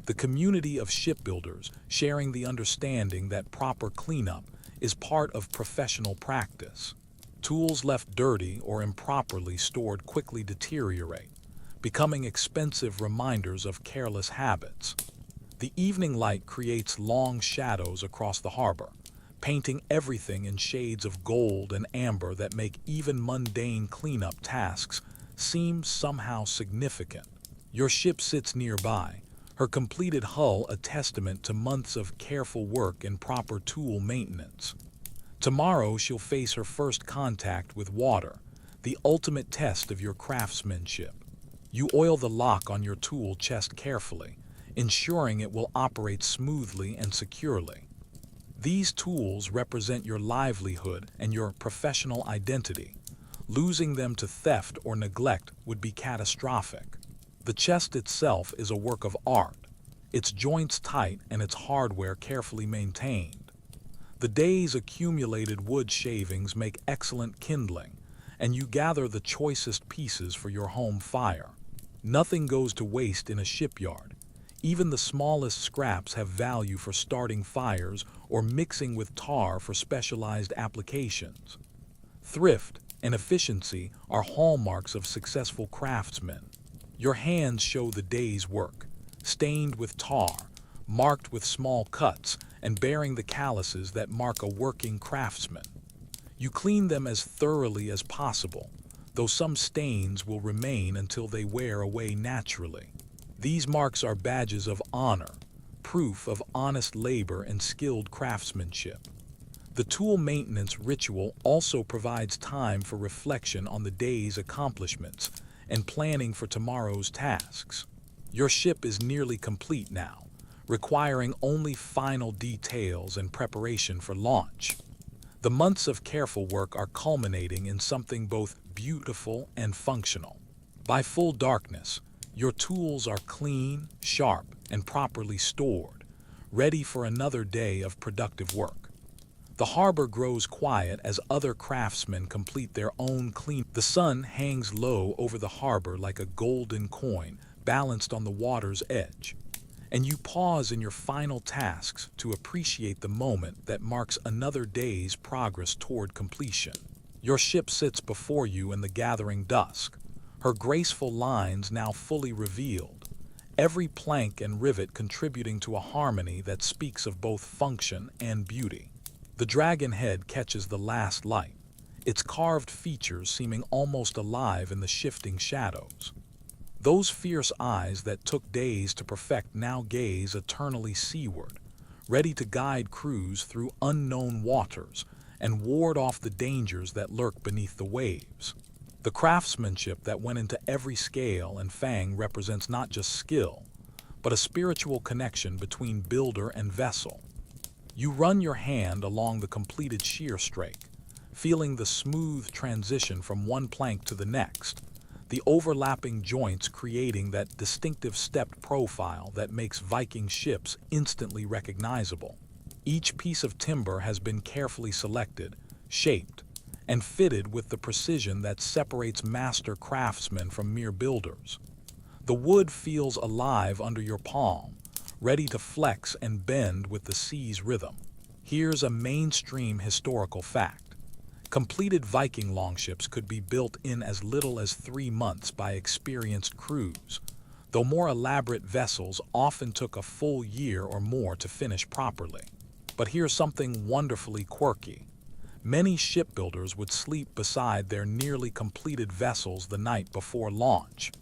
The community of shipbuilders sharing the understanding that proper cleanup is part of professional practice. Tools left dirty or improperly stored quickly deteriorate, becoming expensive reminders of careless habits. The evening light creates long shadows across the harbor, painting everything in shades of gold and amber that make even mundane cleanup tasks seem somehow significant. Your ship sits nearby, her completed hull a testament to months of careful work and proper tool maintenance. Tomorrow she'll face her first contact with water, the ultimate test of your craftsmanship. You oil the lock on your tool chest carefully, ensuring it will operate smoothly and securely. These tools represent your livelihood and your professional identity. Losing them to theft or neglect would be catastrophic. The chest itself is a work of art, its joints tight and its hardware carefully maintained. The day's accumulated wood shavings make excellent kindling, and you gather the choicest pieces for your home fire. Nothing goes to waste in a shipyard. Even the smallest scraps have value for starting fires or mixing with tar for specialized applications. Thrift and efficiency are hallmarks of successful craftsmen. Your hands show the day's work, stained with tar, marked with small cuts, and bearing the calluses that mark a working craftsman. You clean them as thoroughly as possible, though some stains will remain until they wear away naturally. These marks are badges of honor, proof of honest labor and skilled craftsmanship. The tool maintenance ritual also provides time for reflection on the day's accomplishments and planning for tomorrow's tasks. Your ship is nearly complete now, requiring only final details and preparation for launch. The months of careful work are culminating in something both beautiful and functional. By full darkness, your tools are clean, sharp, and properly stored, ready for another day of productive work. The harbor grows quiet as other craftsmen complete their own clean. The sun hangs low over the harbor like a golden coin balanced on the water's edge, and you pause in your final tasks to appreciate the moment that marks another day's progress toward completion. Your ship sits before you in the gathering dusk, her graceful lines now fully revealed, every plank and rivet contributing to a harmony that speaks of both function and beauty. The dragon head catches the last light, its carved features seeming almost alive in the shifting shadows. Those fierce eyes that took days to perfect now gaze eternally seaward, ready to guide crews through unknown waters and ward off the dangers that lurk beneath the waves. The craftsmanship that went into every scale and fang represents not just skill, but a spiritual connection between builder and vessel. You run your hand along the completed shear strake, feeling the smooth transition from one plank to the next, the overlapping joints creating that distinctive stepped profile that makes Viking ships instantly recognizable. Each piece of timber has been carefully selected, shaped, and fitted with the precision that separates master craftsmen from mere builders. The wood feels alive under your palm, ready to flex and bend with the sea's rhythm. Here's a mainstream historical fact. Completed Viking longships could be built in as little as 3 months by experienced crews, though more elaborate vessels often took a full year or more to finish properly. But here's something wonderfully quirky. Many shipbuilders would sleep beside their nearly completed vessels the night before launch,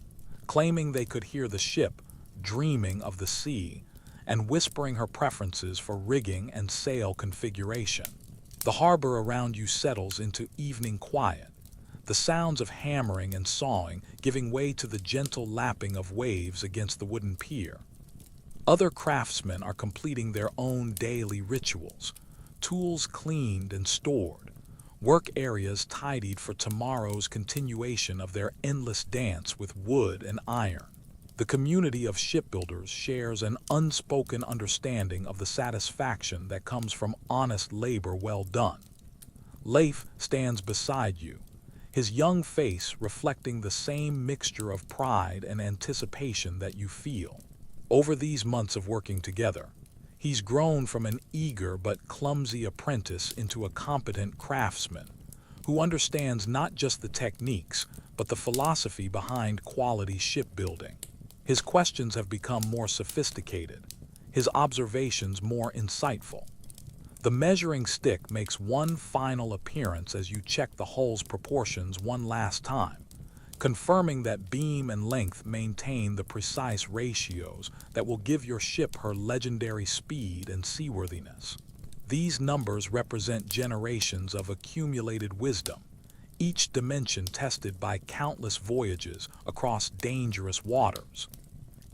claiming they could hear the ship dreaming of the sea and whispering her preferences for rigging and sail configuration. The harbor around you settles into evening quiet, the sounds of hammering and sawing giving way to the gentle lapping of waves against the wooden pier. Other craftsmen are completing their own daily rituals, tools cleaned and stored, work areas tidied for tomorrow's continuation of their endless dance with wood and iron. The community of shipbuilders shares an unspoken understanding of the satisfaction that comes from honest labor well done. Leif stands beside you, his young face reflecting the same mixture of pride and anticipation that you feel. Over these months of working together, he's grown from an eager but clumsy apprentice into a competent craftsman who understands not just the techniques, but the philosophy behind quality shipbuilding. His questions have become more sophisticated, his observations more insightful. The measuring stick makes one final appearance as you check the hull's proportions one last time, confirming that beam and length maintain the precise ratios that will give your ship her legendary speed and seaworthiness. These numbers represent generations of accumulated wisdom, each dimension tested by countless voyages across dangerous waters.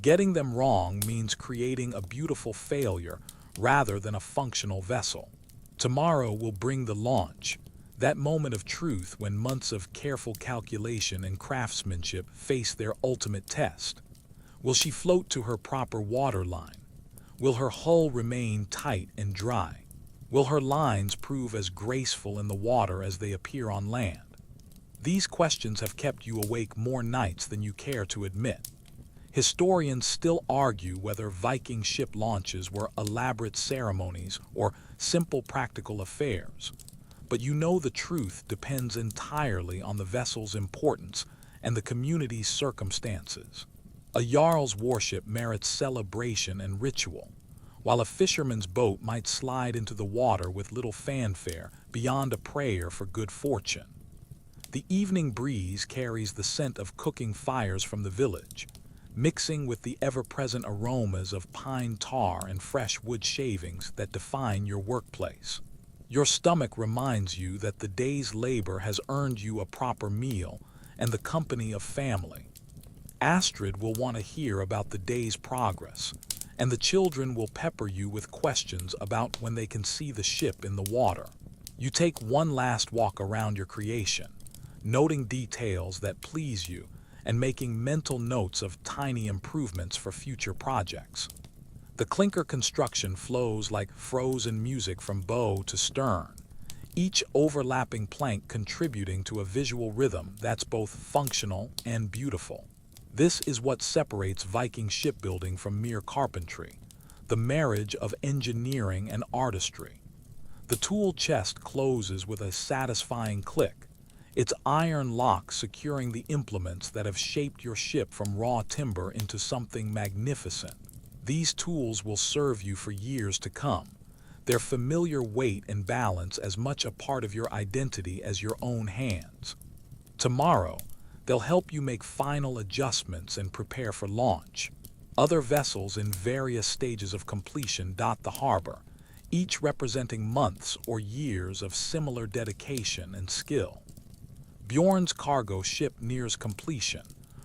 Getting them wrong means creating a beautiful failure rather than a functional vessel. Tomorrow will bring the launch, that moment of truth when months of careful calculation and craftsmanship face their ultimate test. Will she float to her proper waterline? Will her hull remain tight and dry? Will her lines prove as graceful in the water as they appear on land? These questions have kept you awake more nights than you care to admit. Historians still argue whether Viking ship launches were elaborate ceremonies or simple practical affairs. But you know the truth depends entirely on the vessel's importance and the community's circumstances. A jarl's warship merits celebration and ritual, while a fisherman's boat might slide into the water with little fanfare beyond a prayer for good fortune. The evening breeze carries the scent of cooking fires from the village, mixing with the ever-present aromas of pine tar and fresh wood shavings that define your workplace. Your stomach reminds you that the day's labor has earned you a proper meal and the company of family. Astrid will want to hear about the day's progress, and the children will pepper you with questions about when they can see the ship in the water. You take one last walk around your creation, noting details that please you and making mental notes of tiny improvements for future projects. The clinker construction flows like frozen music from bow to stern, each overlapping plank contributing to a visual rhythm that's both functional and beautiful. This is what separates Viking shipbuilding from mere carpentry, the marriage of engineering and artistry. The tool chest closes with a satisfying click, its iron lock securing the implements that have shaped your ship from raw timber into something magnificent. These tools will serve you for years to come, their familiar weight and balance as much a part of your identity as your own hands. Tomorrow, they'll help you make final adjustments and prepare for launch. Other vessels in various stages of completion dot the harbor, each representing months or years of similar dedication and skill. Bjorn's cargo ship nears completion,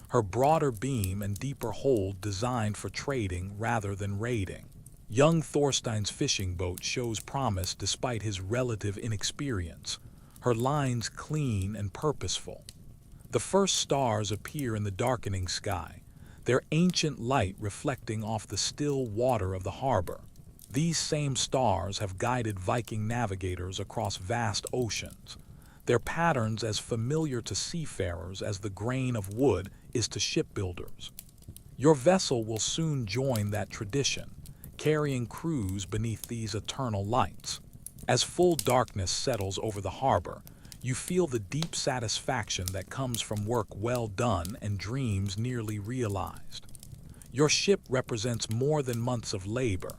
her broader beam and deeper hold designed for trading rather than raiding. Young Thorstein's fishing boat shows promise despite his relative inexperience, her lines clean and purposeful. The first stars appear in the darkening sky, their ancient light reflecting off the still water of the harbor. These same stars have guided Viking navigators across vast oceans, their patterns as familiar to seafarers as the grain of wood is to shipbuilders. Your vessel will soon join that tradition, carrying crews beneath these eternal lights. As full darkness settles over the harbor, you feel the deep satisfaction that comes from work well done and dreams nearly realized. Your ship represents more than months of labor.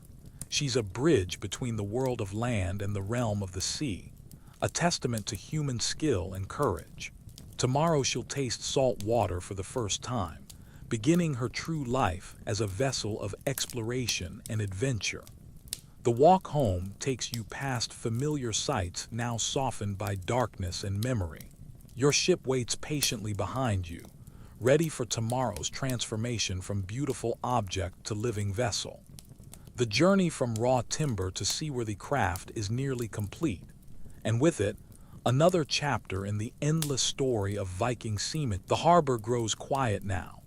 She's a bridge between the world of land and the realm of the sea, a testament to human skill and courage. Tomorrow she'll taste salt water for the first time, beginning her true life as a vessel of exploration and adventure. The walk home takes you past familiar sights now softened by darkness and memory. Your ship waits patiently behind you, ready for tomorrow's transformation from beautiful object to living vessel. The journey from raw timber to seaworthy craft is nearly complete, and with it, another chapter in the endless story of Viking seamen. The harbor grows quiet now,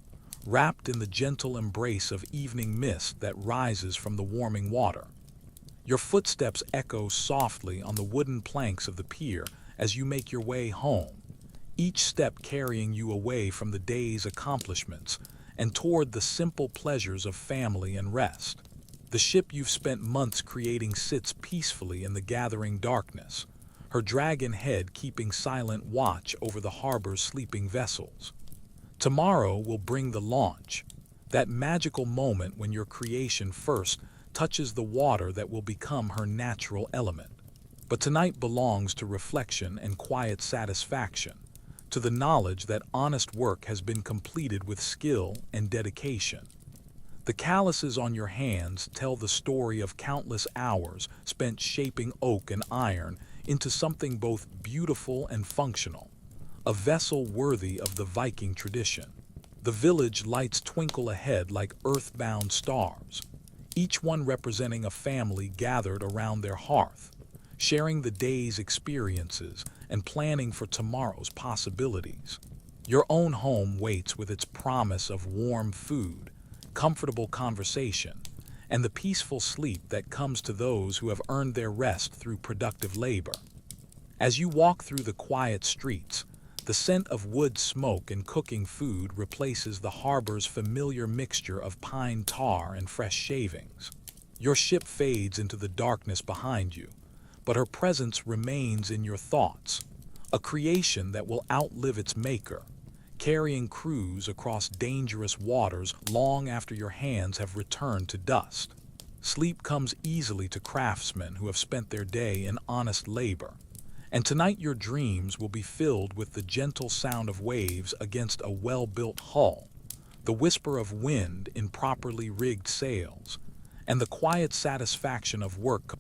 wrapped in the gentle embrace of evening mist that rises from the warming water. Your footsteps echo softly on the wooden planks of the pier as you make your way home, each step carrying you away from the day's accomplishments and toward the simple pleasures of family and rest. The ship you've spent months creating sits peacefully in the gathering darkness, her dragon head keeping silent watch over the harbor's sleeping vessels. Tomorrow will bring the launch, that magical moment when your creation first touches the water that will become her natural element. But tonight belongs to reflection and quiet satisfaction, to the knowledge that honest work has been completed with skill and dedication. The calluses on your hands tell the story of countless hours spent shaping oak and iron into something both beautiful and functional, a vessel worthy of the Viking tradition. The village lights twinkle ahead like earthbound stars, each one representing a family gathered around their hearth, sharing the day's experiences and planning for tomorrow's possibilities. Your own home waits with its promise of warm food, comfortable conversation, and the peaceful sleep that comes to those who have earned their rest through productive labor. As you walk through the quiet streets, the scent of wood smoke and cooking food replaces the harbor's familiar mixture of pine tar and fresh shavings. Your ship fades into the darkness behind you, but her presence remains in your thoughts, a creation that will outlive its maker, carrying crews across dangerous waters long after your hands have returned to dust. Sleep comes easily to craftsmen who have spent their day in honest labor, and tonight your dreams will be filled with the gentle sound of waves against a well-built hull, the whisper of wind in properly rigged sails, and the quiet satisfaction of work